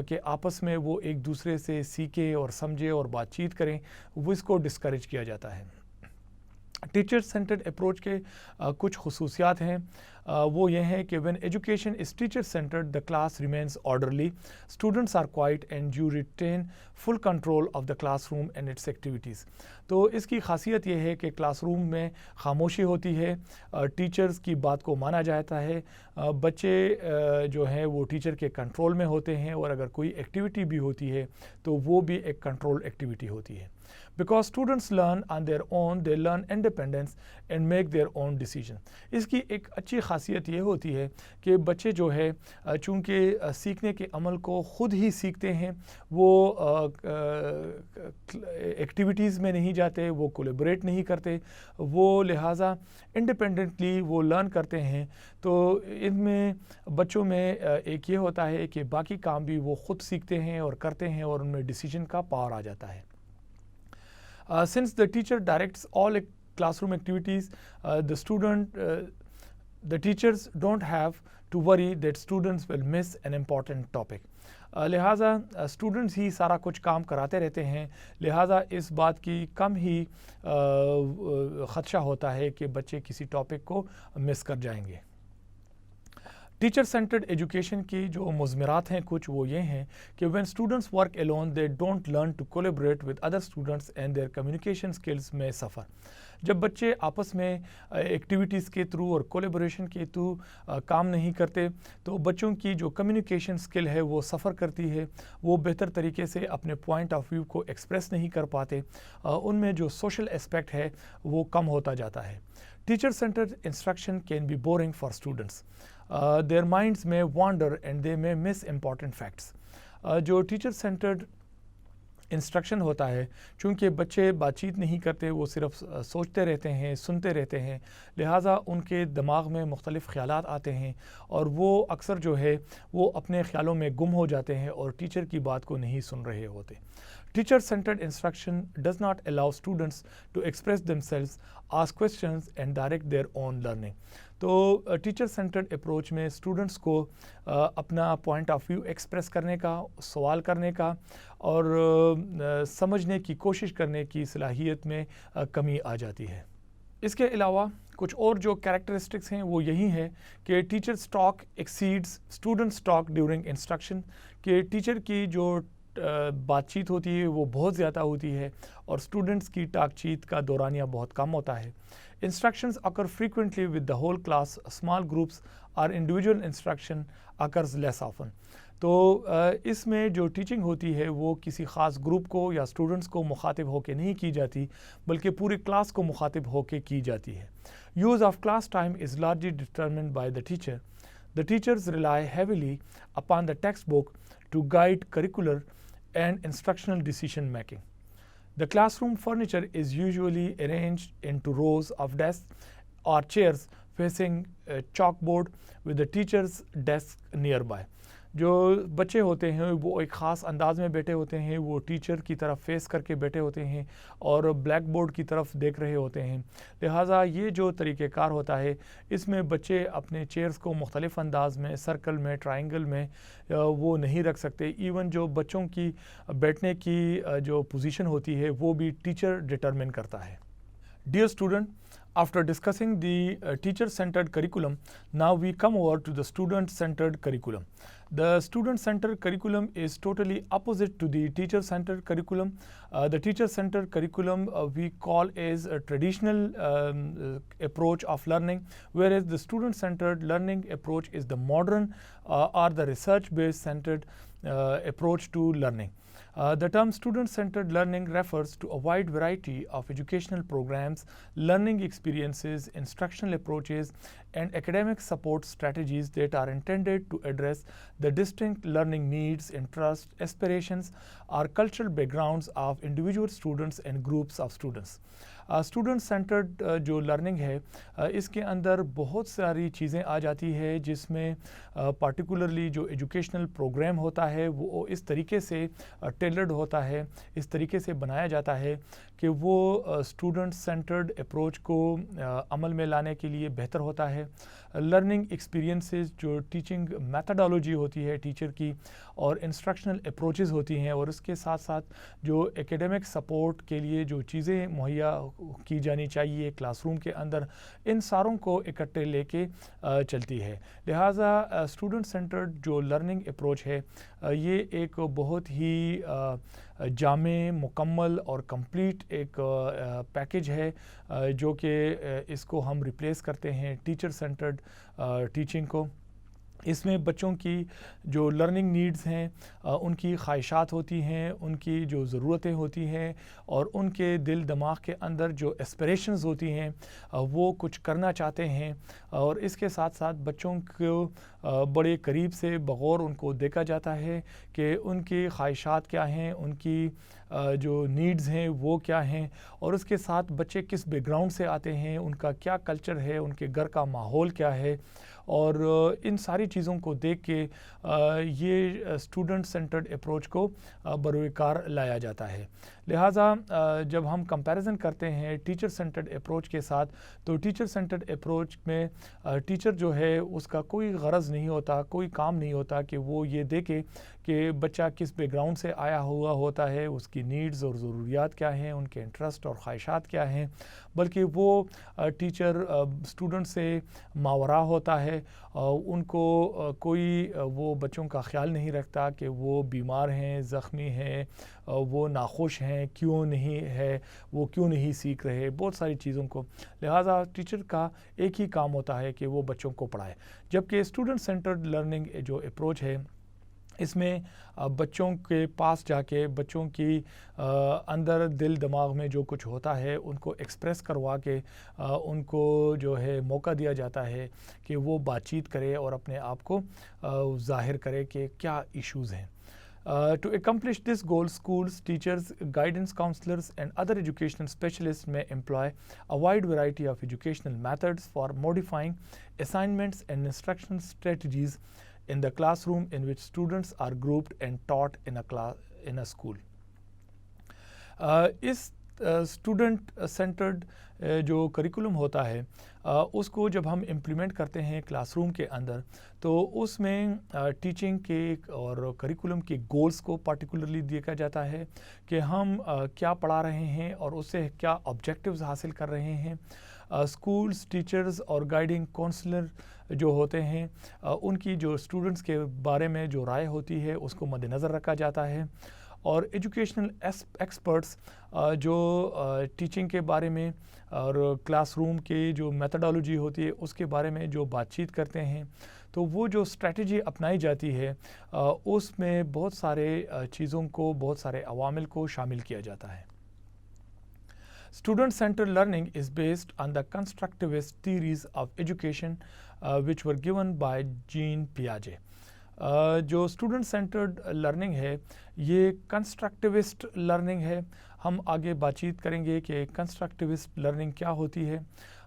S1: کہ آپس میں وہ ایک دوسرے سے سیکھیں اور سمجھیں اور بات چیت کریں, وہ اس کو ڈسکریج کیا جاتا ہے. ٹیچر سینٹرڈ اپروچ کے کچھ خصوصیات ہیں, وہ یہ ہیں کہ when education is teacher centered the class remains orderly, students are quiet and you retain full control of the classroom and its activities. تو اس کی خاصیت یہ ہے کہ کلاس روم میں خاموشی ہوتی ہے, ٹیچرز کی بات کو مانا جاتا ہے, بچے جو ہیں وہ ٹیچر کے کنٹرول میں ہوتے ہیں, اور اگر کوئی ایکٹیویٹی بھی ہوتی ہے تو وہ بھی ایک کنٹرول ایکٹیویٹی ہوتی ہے. Because students learn on their own, they learn independence and make their own decision. اس کی ایک اچھی خاصیت یہ ہوتی ہے کہ بچے جو ہے چونکہ سیکھنے کے عمل کو خود ہی سیکھتے ہیں, وہ ایکٹیویٹیز میں نہیں جاتے, وہ کولیبریٹ نہیں کرتے, وہ لہٰذا انڈیپینڈنٹلی وہ لرن کرتے ہیں. تو ان میں بچوں میں ایک یہ ہوتا ہے کہ باقی کام بھی وہ خود سیکھتے ہیں اور کرتے ہیں, اور ان میں ڈیسیجن کا پاور آ جاتا ہے. Since the teacher directs all classroom activities, the teachers don't have to worry that students will miss an important topic. لہٰذا اسٹوڈنٹس ہی سارا کچھ کام کراتے رہتے ہیں, لہٰذا اس بات کی کم ہی خدشہ ہوتا ہے کہ بچے کسی ٹاپک کو مس کر جائیں گے. ٹیچر سینٹرڈ ایجوکیشن کی جو مضمرات ہیں کچھ وہ یہ ہیں کہ when students work alone they don't learn to collaborate with other students and their communication skills may suffer. جب بچے آپس میں ایکٹیویٹیز کے تھرو اور کولیبریشن کے تھرو کام نہیں کرتے تو بچوں کی جو کمیونیکیشن سکل ہے وہ سفر کرتی ہے, وہ بہتر طریقے سے اپنے پوائنٹ آف ویو کو ایکسپریس نہیں کر پاتے, ان میں جو سوشل اسپیکٹ ہے وہ کم ہوتا جاتا ہے. Teacher centred instruction can be boring for students. Their minds may wander and they may miss important facts. جو ٹیچر سینٹرڈ انسٹرکشن ہوتا ہے, چونکہ بچے بات چیت نہیں کرتے, وہ صرف سوچتے رہتے ہیں, سنتے رہتے ہیں, لہٰذا ان کے دماغ میں مختلف خیالات آتے ہیں, اور وہ اکثر جو ہے وہ اپنے خیالوں میں گم ہو جاتے ہیں اور ٹیچر کی بات کو نہیں سن رہے ہوتے. Teacher centered instruction does not allow students to express themselves, ask questions and direct their own learning. تو ٹیچر سینٹرڈ اپروچ میں اسٹوڈنٹس کو اپنا پوائنٹ آف ویو ایکسپریس کرنے کا, سوال کرنے کا اور سمجھنے کی کوشش کرنے کی صلاحیت میں کمی آ جاتی ہے. اس کے علاوہ کچھ اور جو کریکٹرسٹکس ہیں وہ یہی ہیں کہ teachers talk exceeds students talk during instruction, کہ ٹیچر کی جو بات چیت ہوتی ہے وہ بہت زیادہ ہوتی ہے اور اسٹوڈنٹس کی ٹاک چیت کا دورانیہ بہت کم ہوتا ہے. Instructions occur frequently with the whole class. Small groups or individual instruction occurs less often. تو اس میں جو ٹیچنگ ہوتی ہے وہ کسی خاص گروپ کو یا اسٹوڈنٹس کو مخاطب ہو کے نہیں کی جاتی, بلکہ پوری کلاس کو مخاطب ہو کے کی جاتی ہے. Use of class time is largely determined by the teacher. The teachers rely heavily upon the textbook to guide curricular and instructional decision making. The classroom furniture is usually arranged into rows of desks or chairs facing a chalkboard with the teacher's desk nearby. جو بچے ہوتے ہیں وہ ایک خاص انداز میں بیٹھے ہوتے ہیں, وہ ٹیچر کی طرف فیس کر کے بیٹھے ہوتے ہیں اور بلیک بورڈ کی طرف دیکھ رہے ہوتے ہیں. لہٰذا یہ جو طریقہ کار ہوتا ہے اس میں بچے اپنے چیئرز کو مختلف انداز میں, سرکل میں, ٹرائنگل میں وہ نہیں رکھ سکتے. ایون جو بچوں کی بیٹھنے کی جو پوزیشن ہوتی ہے وہ بھی ٹیچر ڈٹرمن کرتا ہے. Dear student, after discussing the teacher-centered curriculum, now we come over to the student-centered curriculum. The student-centered curriculum is totally opposite to the teacher-centered curriculum. The teacher-centered curriculum we call as a traditional approach of learning, whereas the student-centered learning approach is the modern or the research-based centered approach to learning. The term student-centered learning refers to a wide variety of educational programs, learning experiences, instructional approaches, and academic support strategies that are intended to address the distinct learning needs, interests, aspirations, or cultural backgrounds of individual students and groups of students. Student centred جو learning ہے اس کے اندر بہت ساری چیزیں آ جاتی ہے جس میں پارٹیکولرلی جو ایجوکیشنل پروگرام ہوتا ہے وہ اس طریقے سے ٹیلرڈ ہوتا ہے, اس طریقے سے بنایا جاتا ہے کہ وہ اسٹوڈنٹ سینٹرڈ اپروچ کو عمل میں لانے کے لیے بہتر ہوتا ہے. لرننگ ایکسپیرینسز جو ٹیچنگ میتھڈالوجی ہوتی ہے ٹیچر کی اور انسٹرکشنل اپروچز ہوتی ہیں, اور اس کے ساتھ ساتھ جو ایکیڈمک سپورٹ کے لیے جو چیزیں مہیا کی جانی چاہیے کلاس روم کے اندر, ان ساروں کو اکٹھے لے کے چلتی ہے. لہٰذا اسٹوڈنٹ سینٹرڈ جو لرننگ اپروچ ہے یہ ایک بہت ہی جامع, مکمل اور کمپلیٹ ایک پیکج ہے جو کہ اس کو ہم ریپلیس کرتے ہیں ٹیچر سینٹرڈ ٹیچنگ کو. اس میں بچوں کی جو لرننگ نیڈز ہیں, ان کی خواہشات ہوتی ہیں, ان کی جو ضرورتیں ہوتی ہیں, اور ان کے دل دماغ کے اندر جو اسپریشنز ہوتی ہیں وہ کچھ کرنا چاہتے ہیں, اور اس کے ساتھ ساتھ بچوں کو بڑے قریب سے بغور ان کو دیکھا جاتا ہے کہ ان کی خواہشات کیا ہیں, ان کی جو نیڈز ہیں وہ کیا ہیں, اور اس کے ساتھ بچے کس بیک گراؤنڈ سے آتے ہیں, ان کا کیا کلچر ہے, ان کے گھر کا ماحول کیا ہے, اور ان ساری چیزوں کو دیکھ کے یہ اسٹوڈنٹ سینٹرڈ اپروچ کو بروئے کار لایا جاتا ہے. لہٰذا جب ہم کمپیریزن کرتے ہیں ٹیچر سینٹرڈ اپروچ کے ساتھ, تو ٹیچر سینٹرڈ اپروچ میں ٹیچر جو ہے اس کا کوئی غرض نہیں ہوتا, کوئی کام نہیں ہوتا کہ وہ یہ دیکھے کہ بچہ کس بیک گراؤنڈ سے آیا ہوا ہوتا ہے, اس کی نیڈز اور ضروریات کیا ہیں, ان کے انٹرسٹ اور خواہشات کیا ہیں, بلکہ وہ ٹیچر اسٹوڈنٹ سے ماورا ہوتا ہے. ان کو کوئی وہ بچوں کا خیال نہیں رکھتا کہ وہ بیمار ہیں, زخمی ہیں, وہ ناخوش ہیں, کیوں نہیں ہے, وہ کیوں نہیں سیکھ رہے, بہت ساری چیزوں کو. لہٰذا ٹیچر کا ایک ہی کام ہوتا ہے کہ وہ بچوں کو پڑھائے, جبکہ اسٹوڈنٹ سینٹرڈ لرننگ جو اپروچ ہے اس میں بچوں کے پاس جا کے بچوں کی اندر دل دماغ میں جو کچھ ہوتا ہے ان کو ایکسپریس کروا کے ان کو جو ہے موقع دیا جاتا ہے کہ وہ بات چیت کرے اور اپنے آپ کو ظاہر کرے کہ کیا ایشوز ہیں. To accomplish this goal, schools, teachers, guidance counselors, and other educational specialists may employ a wide variety of educational methods for modifying assignments and instruction strategies in the classroom in which students are grouped and taught in a school. اس student centred جو curriculum ہوتا ہے اس کو جب ہم implement کرتے ہیں class room کے اندر, تو اس میں ٹیچنگ کے اور کریکولم کے گولز کو پارٹیکولرلی دیکھا جاتا ہے کہ ہم کیا پڑھا رہے ہیں اور اس سے کیا آبجیکٹیوز حاصل کر رہے ہیں. اسکولز, ٹیچرز اور گائیڈنگ کونسلر جو ہوتے ہیں ان کی جو اسٹوڈنٹس کے بارے میں جو رائے ہوتی ہے اس کو مد نظر رکھا جاتا ہے, اور ایجوکیشنل ایکسپرٹس جو ٹیچنگ کے بارے میں اور کلاس روم کی جو میتھڈالوجی ہوتی ہے اس کے بارے میں جو بات چیت کرتے ہیں, تو وہ جو اسٹریٹجی اپنائی جاتی ہے اس میں بہت سارے چیزوں کو, بہت سارے عوامل کو شامل کیا جاتا ہے. Student-centered learning is based on the constructivist theories of education which were given by Jean Piaget. جو اسٹوڈنٹ سینٹرڈ لرننگ ہے یہ کنسٹرکٹیوسٹ لرننگ ہے. ہم آگے بات چیت کریں گے کہ کنسٹرکٹیوسٹ لرننگ کیا ہوتی ہے.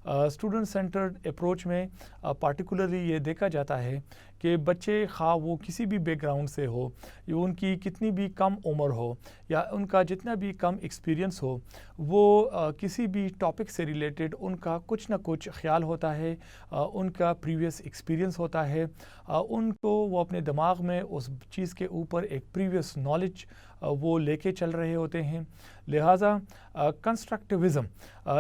S1: اسٹوڈنٹ سینٹرڈ اپروچ میں پارٹیکولرلی یہ دیکھا جاتا ہے کہ بچے خواہ وہ کسی بھی بیک گراؤنڈ سے ہو, یا ان کی کتنی بھی کم عمر ہو, یا ان کا جتنا بھی کم ایکسپیرینس ہو, وہ کسی بھی ٹاپک سے ریلیٹڈ ان کا کچھ نہ کچھ خیال ہوتا ہے, ان کا پریویس ایکسپیرینس ہوتا ہے, ان کو وہ اپنے دماغ میں اس چیز کے اوپر ایک پریویس نالج وہ لے کے چل رہے ہوتے ہیں. لہٰذا کنسٹرکٹیوزم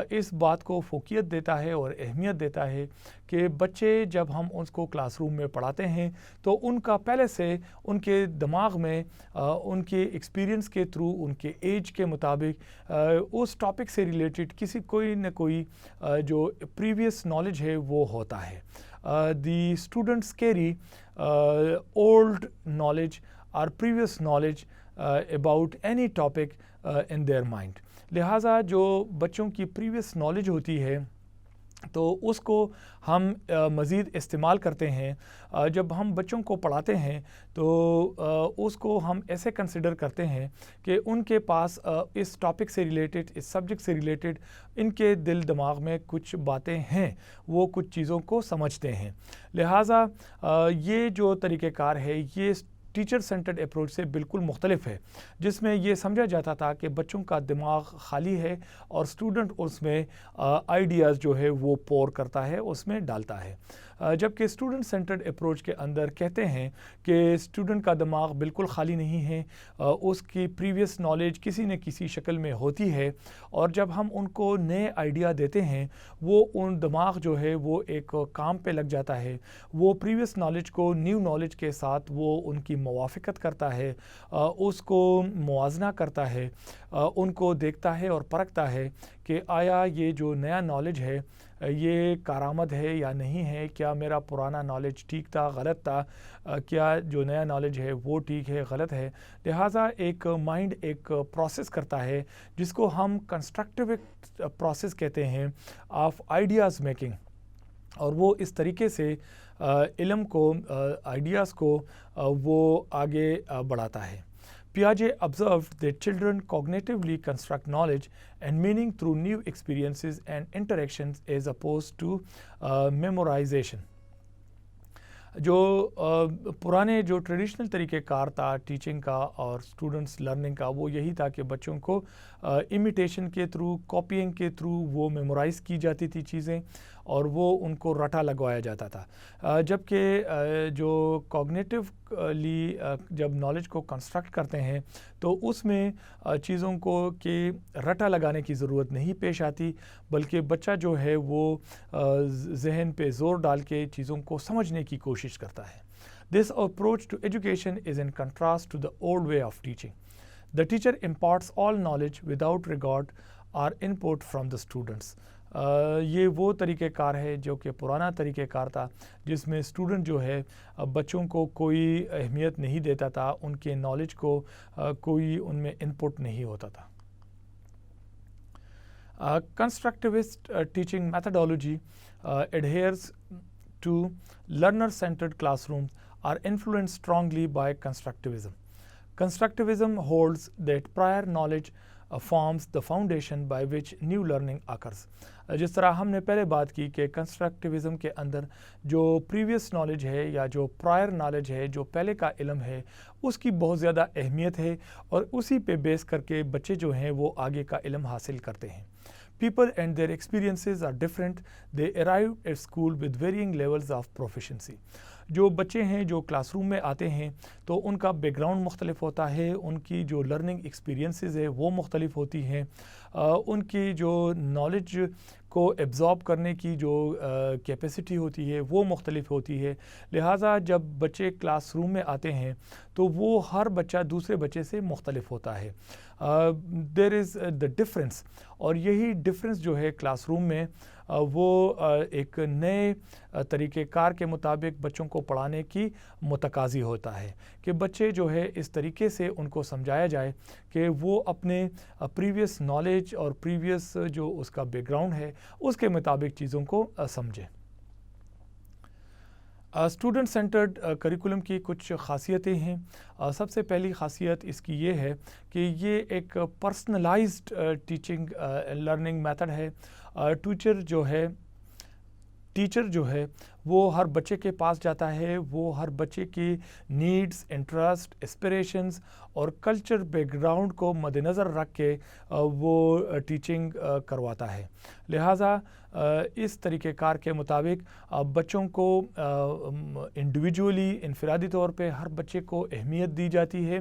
S1: اس بات کو فوقیت دیتا ہے اور اہمیت دیتا ہے کہ بچے جب ہم اس کو کلاس روم میں پڑھاتے ہیں تو ان کا پہلے سے ان کے دماغ میں ان کے ایکسپیرینس کے تھرو, ان کے ایج کے مطابق اس ٹاپک سے ریلیٹڈ کسی کوئی نہ کوئی جو پریویس نالج ہے وہ ہوتا ہے. The students carry old knowledge or previous knowledge about any topic in their mind. لہٰذا جو بچوں کی پریویس نالج ہوتی ہے تو اس کو ہم مزید استعمال کرتے ہیں جب ہم بچوں کو پڑھاتے ہیں تو اس کو ہم ایسے کنسیڈر کرتے ہیں کہ ان کے پاس اس ٹاپک سے ریلیٹڈ، اس سبجیکٹ سے ریلیٹڈ ان کے دل دماغ میں کچھ باتیں ہیں، وہ کچھ چیزوں کو سمجھتے ہیں. لہٰذا یہ جو طریقہ کار ہے یہ ٹیچر سینٹرڈ اپروچ سے بالکل مختلف ہے، جس میں یہ سمجھا جاتا تھا کہ بچوں کا دماغ خالی ہے اور اسٹوڈنٹ اس میں آئیڈیاز جو ہے وہ پور کرتا ہے، اس میں ڈالتا ہے. جبکہ اسٹوڈنٹ سینٹرڈ اپروچ کے اندر کہتے ہیں کہ اسٹوڈنٹ کا دماغ بالکل خالی نہیں ہے، اس کی پریویس نالج کسی نہ کسی شکل میں ہوتی ہے، اور جب ہم ان کو نئے آئیڈیا دیتے ہیں وہ ان دماغ جو ہے وہ ایک کام پہ لگ جاتا ہے، وہ پریویس نالج کو نیو نالج کے ساتھ وہ ان کی موافقت کرتا ہے، اس کو موازنہ کرتا ہے، ان کو دیکھتا ہے اور پرکھتا ہے کہ آیا یہ جو نیا نالج ہے یہ کارآمد ہے یا نہیں ہے، کیا میرا پرانا نالج ٹھیک تھا، غلط تھا، کیا جو نیا نالج ہے وہ ٹھیک ہے، غلط ہے. لہٰذا ایک مائنڈ ایک پروسیس کرتا ہے جس کو ہم کنسٹرکٹیو پروسیس کہتے ہیں آف آئیڈیاز میکنگ، اور وہ اس طریقے سے علم کو، آئیڈیاز کو وہ آگے بڑھاتا ہے. Piaget observed that children cognitively construct knowledge and meaning through new experiences and interactions as opposed to memorization. جو پرانے جو ٹریڈیشنل طریقہ کار تھا ٹیچنگ کا اور اسٹوڈنٹس لرننگ کا، وہ یہی تھا کہ بچوں کو امیٹیشن کے تھرو، کاپینگ کے تھرو وہ میمورائز کی جاتی تھی چیزیں اور وہ ان کو رٹا لگوایا جاتا تھا. جبکہ جو کوگنیٹیولی جب نالج کو کنسٹرکٹ کرتے ہیں تو اس میں چیزوں کو کہ رٹا لگانے کی ضرورت نہیں پیش آتی، بلکہ بچہ جو ہے وہ ذہن پہ زور ڈال کے چیزوں کو سمجھنے کی کوشش کرتا ہے. This approach to education is in contrast to the old way of teaching. The teacher imparts all knowledge without regard or input from the students. یہ وہ طریقہ کار ہے جو کہ پرانا طریقہ کار تھا، جس میں اسٹوڈنٹ جو ہے بچوں کو کوئی اہمیت نہیں دیتا تھا، ان کے نالج کو کوئی ان میں انپٹ نہیں ہوتا تھا. Constructivist teaching methodology adheres to learner-centered classrooms are influenced strongly by constructivism. Constructivism holds that prior knowledge forms the foundation by which new learning occurs. جس طرح ہم نے پہلے بات کی کہ کنسٹرکٹیوزم کے اندر جو پریویس نالج ہے یا جو پرائر نالج ہے، جو پہلے کا علم ہے، اس کی بہت زیادہ اہمیت ہے اور اسی پہ بیس کر کے بچے جو ہیں وہ آگے کا علم حاصل کرتے ہیں. People and their experiences are different. They arrive at school with varying levels of proficiency. جو بچے ہیں جو کلاس روم میں آتے ہیں تو ان کا بیک گراؤنڈ مختلف ہوتا ہے، ان کی جو لرننگ ایکسپیرینسز ہے وہ مختلف ہوتی ہیں، ان کی جو نالج کو ایبزارب کرنے کی جو کیپیسٹی ہوتی ہے وہ مختلف ہوتی ہے. لہٰذا جب بچے کلاس روم میں آتے ہیں تو وہ ہر بچہ دوسرے بچے سے مختلف ہوتا ہے. دیر از دا ڈفرینس، اور یہی ڈفرینس جو ہے کلاس روم میں وہ ایک نئے طریقہ کار کے مطابق بچوں کو پڑھانے کی متقاضی ہوتا ہے کہ بچے جو ہے اس طریقے سے ان کو سمجھایا جائے کہ وہ اپنے پریویس نالج اور پریویس جو اس کا بیک گراؤنڈ ہے اس کے مطابق چیزوں کو سمجھے. اسٹوڈنٹ سینٹرڈ کریکولم کی کچھ خاصیتیں ہیں. سب سے پہلی خاصیت اس کی یہ ہے کہ یہ ایک پرسنلائزڈ ٹیچنگ لرننگ میتھڈ ہے. ٹیچر جو ہے وہ ہر بچے کے پاس جاتا ہے، وہ ہر بچے کی نیڈز، انٹرسٹ، اسپریشنز اور کلچر بیک گراؤنڈ کو مد نظر رکھ کے وہ ٹیچنگ کرواتا ہے. لہٰذا اس طریقہ کار کے مطابق بچوں کو انڈیویجولی، انفرادی طور پہ ہر بچے کو اہمیت دی جاتی ہے،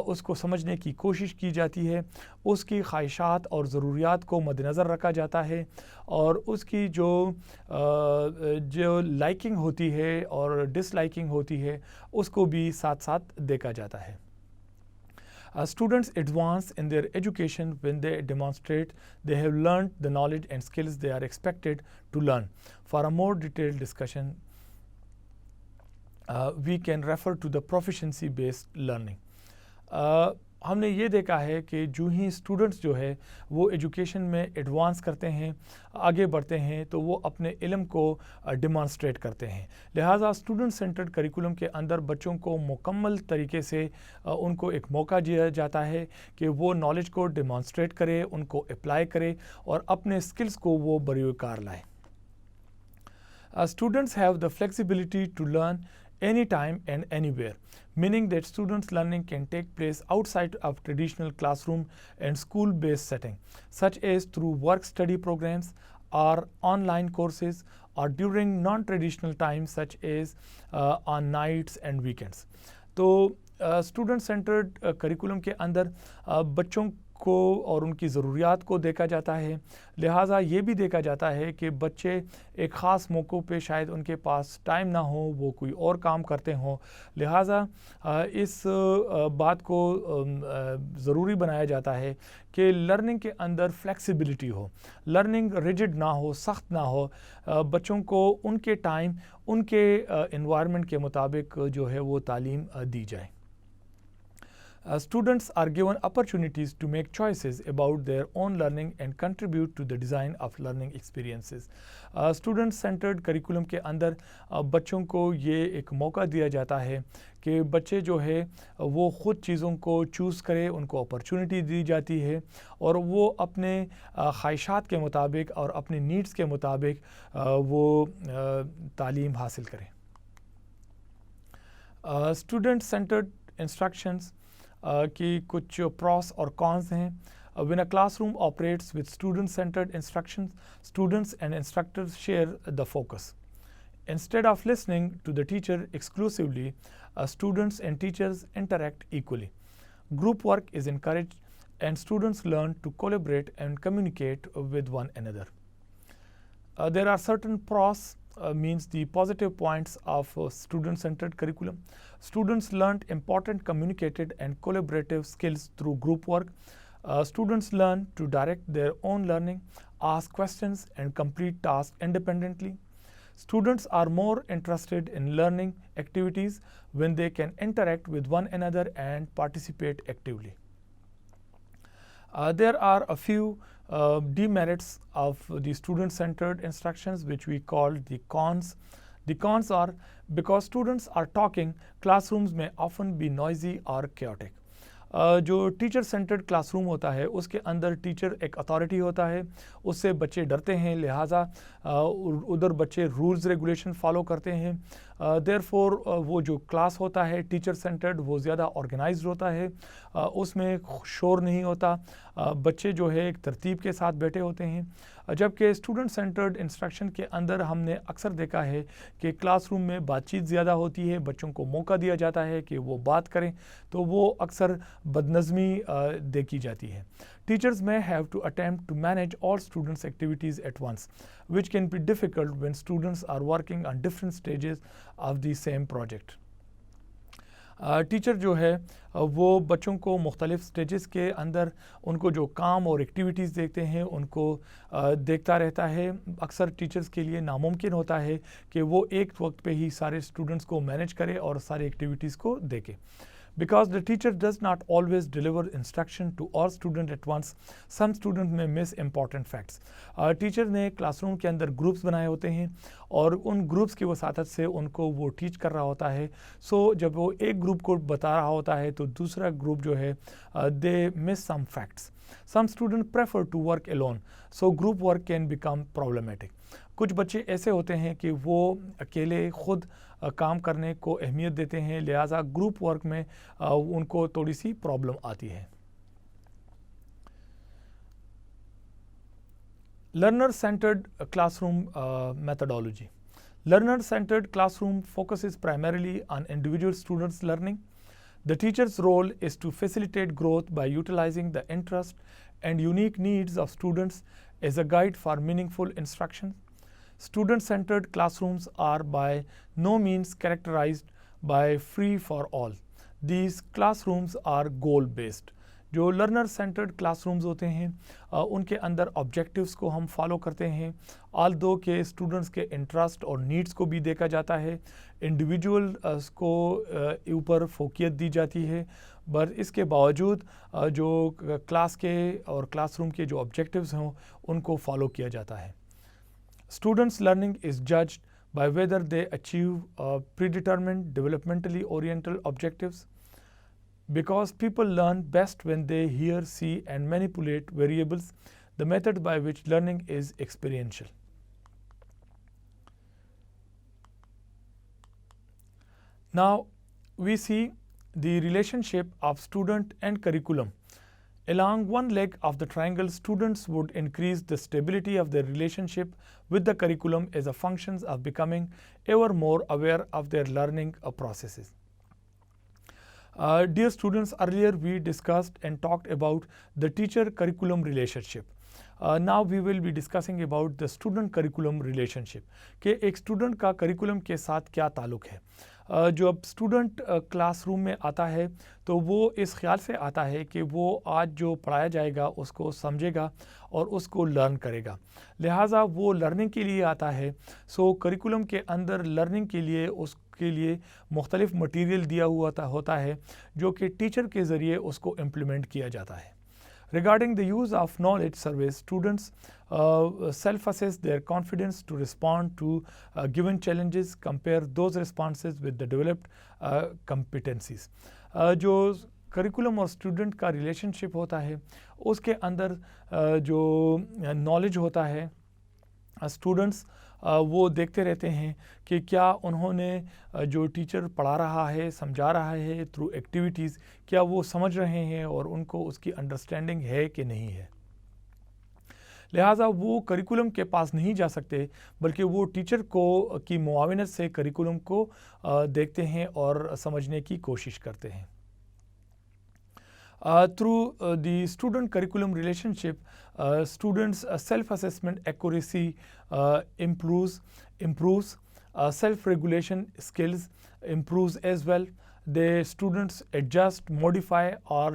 S1: اس کو سمجھنے کی کوشش کی جاتی ہے، اس کی خواہشات اور ضروریات کو مد نظر رکھا جاتا ہے اور اس کی جو لائکنگ ہوتی ہے اور ڈس لائکنگ ہوتی ہے اس کو بھی ساتھ ساتھ دیکھا جاتا ہے. Students advance in their education when they demonstrate they have learned the knowledge and skills they are expected to learn. For a more detailed discussion we can refer to the proficiency based learning. ہم نے یہ دیکھا ہے کہ جو ہی students جو ہے وہ ایجوکیشن میں ایڈوانس کرتے ہیں، آگے بڑھتے ہیں، تو وہ اپنے علم کو ڈیمانسٹریٹ کرتے ہیں. لہٰذا اسٹوڈنٹ سینٹرڈ کریکولم کے اندر بچوں کو مکمل طریقے سے ان کو ایک موقع دیا جاتا ہے کہ وہ نالج کو ڈیمانسٹریٹ کرے، ان کو اپلائی کرے اور اپنے اسکلس کو وہ بروئے کار لائے. Students have the flexibility to learn anytime and anywhere, meaning that students' learning can take place outside of traditional classroom and school-based setting, such as through work-study programs or online courses or during non-traditional times such as on nights and weekends. تو student centred curriculum کے اندر بچوں کو اور ان کی ضروریات کو دیکھا جاتا ہے. لہٰذا یہ بھی دیکھا جاتا ہے کہ بچے ایک خاص موقعوں پہ شاید ان کے پاس ٹائم نہ ہو، وہ کوئی اور کام کرتے ہوں. لہٰذا اس بات کو ضروری بنایا جاتا ہے کہ لرننگ کے اندر فلیکسیبلٹی ہو، لرننگ ریجڈ نہ ہو، سخت نہ ہو. بچوں کو ان کے ٹائم، ان کے انوائرمنٹ کے مطابق جو ہے وہ تعلیم دی جائے. Students are given opportunities to make choices about their own learning and contribute to the design of learning experiences. Student centered curriculum کے اندر بچوں کو یہ ایک موقع دیا جاتا ہے کہ بچے جو ہے وہ خود چیزوں کو چوز کرے، ان کو اپرچونٹی دی جاتی ہے اور وہ اپنے خواہشات کے مطابق اور اپنی نیڈس کے مطابق وہ تعلیم حاصل کریں. Student centered instructions کی کچھ پروس اور کونس ہیں. When a classroom operates with student-centered instructions, students and instructors share the focus. Instead of listening to the teacher exclusively, students and teachers interact equally. Group work is encouraged and students learn to collaborate and communicate with one another. There are certain pros, means the positive points of student-centered curriculum. Students learned important communicative and collaborative skills through group work. Students learn to direct their own learning, ask questions and complete tasks independently. Students are more interested in learning activities when they can interact with one another and participate actively. There are a few demerits of the student-centered instructions which we call the cons. The cons are because students are talking, classrooms may often be noisy or chaotic. جو teacher centred class room ہوتا ہے اس کے اندر teacher ایک authority ہوتا ہے، اس سے بچے ڈرتے ہیں، لہٰذا ادھر بچے رولز ریگولیشن فالو کرتے ہیں. دیر فور وہ جو کلاس ہوتا ہے ٹیچر سینٹرڈ وہ زیادہ آرگنائزڈ ہوتا ہے، اس میں شور نہیں ہوتا، بچے جو ہے ایک ترتیب کے ساتھ بیٹھے ہوتے ہیں. جبکہ اسٹوڈنٹ سینٹرڈ انسٹرکشن کے اندر ہم نے اکثر دیکھا ہے کہ کلاس روم میں بات چیت زیادہ ہوتی ہے، بچوں کو موقع دیا جاتا ہے کہ وہ بات کریں، تو وہ اکثر بدنظمی دیکھی جاتی ہے. Teachers may have to attempt to manage all students' activities at once, which can be difficult when students are working on different stages of the same project. Teacher جو ہے وہ بچوں کو مختلف سٹیجز کے اندر ان کو جو کام اور ایکٹیویٹیز دیکھتے ہیں ان کو دیکھتا رہتا ہے. اکثر ٹیچرز کے لیے ناممکن ہوتا ہے کہ وہ ایک وقت پہ ہی سارے اسٹوڈنٹس کو مینیج کرے اور سارے ایکٹیویٹیز کو دیکھے. Because the teacher does not always deliver instruction to all students at once, some students may miss important facts. Teacher نے کلاس روم کے اندر گروپس بنائے ہوتے ہیں اور ان گروپس کی وساطت سے ان کو وہ ٹیچ کر رہا ہوتا ہے. سو جب وہ ایک گروپ کو بتا رہا ہوتا ہے تو دوسرا گروپ جو ہے they miss some facts. Some students prefer to work alone, so group work can become problematic. کچھ بچے ایسے ہوتے ہیں کہ وہ اکیلے خود کام کرنے کو اہمیت دیتے ہیں، لہٰذا گروپ ورک میں ان کو تھوڑی سی پرابلم آتی ہے. Learner centred class room methodology. Learner centered classroom focuses primarily on individual students' learning. The teacher's role is to facilitate growth by utilizing the interest and unique needs of students as a guide for meaningful instruction. Student-centered classrooms are by no means characterized by free for all. These classrooms are goal-based. جو learner centred class rooms ہوتے ہیں ان کے اندر objectives کو ہم follow کرتے ہیں، آلدو کہ students کے انٹرسٹ اور نیڈس کو بھی دیکھا جاتا ہے، انڈیویجول کو اوپر فوقیت دی جاتی ہے، بٹ اس کے باوجود جو کلاس کے اور کلاس روم کے جو آبجیکٹیوز ہوں ان کو فالو کیا جاتا ہے۔ Students learning is judged by whether they achieve predetermined developmentally oriented objectives. Because people learn best when they hear, see and manipulate variables, the method by which learning is experiential. Now we see the relationship of student and curriculum. Along one leg of the triangle, students would increase the stability of their relationship with the curriculum as a function of becoming ever more aware of their learning processes. Dear students, earlier we discussed and talked about the teacher-curriculum relationship. Now we will be discussing about the student-curriculum relationship کہ ایک student کا curriculum کے ساتھ کیا تعلق ہے۔ جو اب اسٹوڈنٹ کلاس روم میں آتا ہے تو وہ اس خیال سے آتا ہے کہ وہ آج جو پڑھایا جائے گا اس کو سمجھے گا اور اس کو لرن کرے گا، لہٰذا وہ لرننگ کے لیے آتا ہے۔ سو کریکولم کے اندر لرننگ کے لیے اس کے لیے مختلف مٹیریل دیا ہوا ہوتا ہے جو کہ ٹیچر کے ذریعے اس کو امپلیمنٹ کیا جاتا ہے۔ Regarding the use of knowledge surveys, students self-assess their confidence to respond to given challenges, compare those responses with the developed competencies. جو کریکولم اور اسٹوڈنٹ کا ریلیشن شپ ہوتا ہے اس کے اندر جو نالج ہوتا ہے اسٹوڈنٹس وہ دیکھتے رہتے ہیں کہ کیا انہوں نے جو ٹیچر پڑھا رہا ہے سمجھا رہا ہے تھرو ایکٹیویٹیز کیا وہ سمجھ رہے ہیں اور ان کو اس کی انڈرسٹینڈنگ ہے کہ نہیں ہے، لہٰذا وہ کریکولم کے پاس نہیں جا سکتے بلکہ وہ ٹیچر کی معاونت سے کریکولم کو دیکھتے ہیں اور سمجھنے کی کوشش کرتے ہیں۔ Through the student-curriculum relationship, students' self-assessment accuracy improves, self-regulation skills improves as well. The students adjust, modify or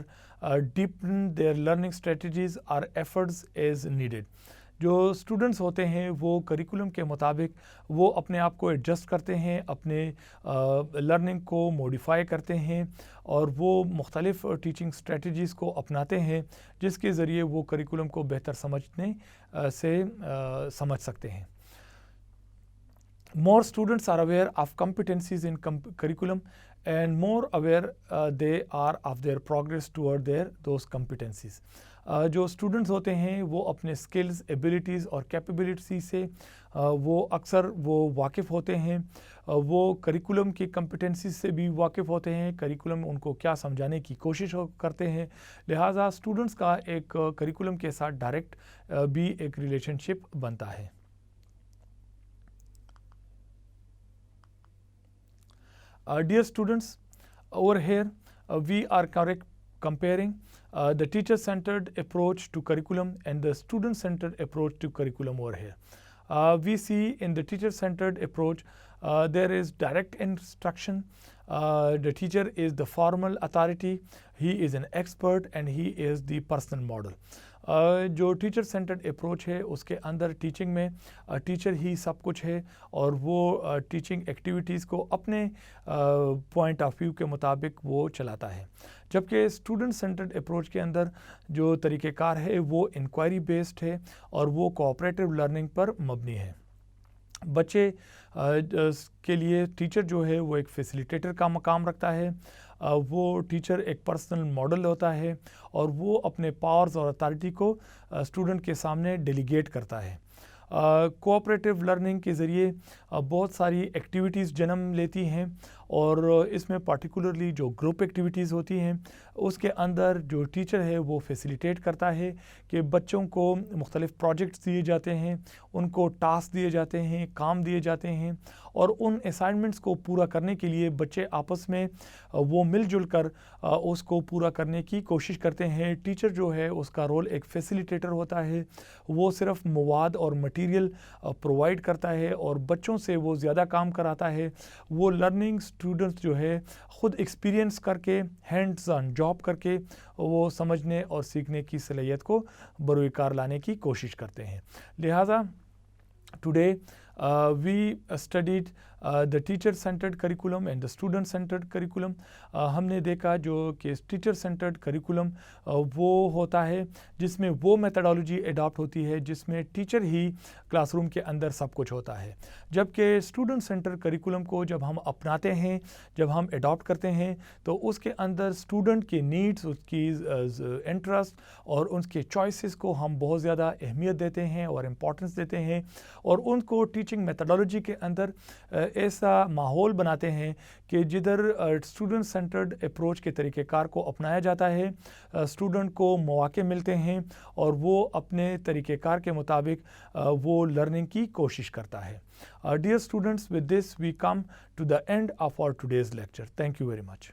S1: deepen their learning strategies or efforts as needed. جو اسٹوڈنٹس ہوتے ہیں وہ کریکولم کے مطابق وہ اپنے آپ کو ایڈجسٹ کرتے ہیں، اپنے لرننگ کو موڈیفائی کرتے ہیں اور وہ مختلف ٹیچنگ اسٹریٹجیز کو اپناتے ہیں جس کے ذریعے وہ کریکولم کو بہتر سمجھ سکتے ہیں۔ More students are aware of competencies in curriculum and more aware they are of their progress toward those competencies. جو اسٹوڈنٹس ہوتے ہیں وہ اپنے اسکلز، ایبیلیٹیز اور کیپیبلٹی سے وہ اکثر واقف ہوتے ہیں، وہ کریکولم کی کمپیٹنسیز سے بھی واقف ہوتے ہیں، کریکولم ان کو کیا سمجھانے کی کوشش کرتے ہیں، لہٰذا اسٹوڈنٹس کا ایک کریکولم کے ساتھ ڈائریکٹ بھی ایک ریلیشن شپ بنتا ہے۔ Dear students, over here we are comparing the teacher-centered approach to curriculum and the student-centered approach to curriculum over here. We see in the teacher-centered approach there is direct instruction. The teacher is the formal authority, he is an expert and he is the personal model. جو teacher centred approach ہے اس کے اندر teaching میں teacher ہی سب کچھ ہے اور وہ teaching activities کو اپنے پوائنٹ آف ویو کے مطابق وہ چلاتا ہے، جبکہ اسٹوڈنٹ سینٹرڈ اپروچ کے اندر جو طریقہ کار ہے وہ انکوائری بیسڈ ہے اور وہ کوآپریٹو لرننگ پر مبنی ہے۔ بچے کے لیے ٹیچر جو ہے وہ ایک فیسیلیٹیٹر کا مقام رکھتا ہے، وہ ٹیچر ایک پرسنل ماڈل ہوتا ہے اور وہ اپنے پاورز اور اتھارٹی کو اسٹوڈنٹ کے سامنے ڈیلیگیٹ کرتا ہے۔ کوآپریٹو لرننگ کے ذریعے بہت ساری ایکٹیویٹیز جنم لیتی ہیں اور اس میں پارٹیکولرلی جو گروپ ایکٹیویٹیز ہوتی ہیں اس کے اندر جو ٹیچر ہے وہ فیسیلیٹیٹ کرتا ہے کہ بچوں کو مختلف پروجیکٹس دیے جاتے ہیں، ان کو ٹاسک دیے جاتے ہیں، کام دیے جاتے ہیں اور ان اسائنمنٹس کو پورا کرنے کے لیے بچے آپس میں وہ مل جل کر اس کو پورا کرنے کی کوشش کرتے ہیں۔ ٹیچر جو ہے اس کا رول ایک فیسیلیٹیٹر ہوتا ہے، وہ صرف مواد اور مٹیریل پرووائڈ کرتا ہے اور بچوں سے وہ زیادہ کام کراتا ہے، وہ لرننگ اسٹوڈنٹس جو ہے خود ایکسپیرینس کر کے ہینڈز آن جاب کر کے وہ سمجھنے اور سیکھنے کی صلاحیت کو بروئے کار لانے کی کوشش کرتے ہیں. لہٰذا today we studied the teacher centered curriculum and the student centered curriculum. ہم نے دیکھا جو کہ ٹیچر سینٹرڈ کریکولم وہ ہوتا ہے جس میں وہ میتھڈالوجی اڈاپٹ ہوتی ہے جس میں ٹیچر ہی کلاس روم کے اندر سب کچھ ہوتا ہے، جبکہ اسٹوڈنٹ سینٹر کریکولم کو جب ہم اپناتے ہیں، جب ہم اڈاپٹ کرتے ہیں تو اس کے اندر اسٹوڈنٹ کے نیڈس، اس کی انٹرسٹ اور ان کے چوائسیز کو ہم بہت زیادہ اہمیت دیتے ہیں اور امپورٹنس دیتے ہیں، اور ان کو ٹیچنگ میتھڈالوجی کے اندر ایسا ماحول بناتے ہیں کہ جدھر اسٹوڈنٹ سینٹرڈ اپروچ کے طریقہ کار کو اپنایا جاتا ہے، اسٹوڈنٹ کو مواقع ملتے ہیں اور وہ اپنے طریقہ کار کے مطابق وہ لرننگ کی کوشش کرتا ہے. Dear students, with this we come to the end of our today's lecture. Thank you very much.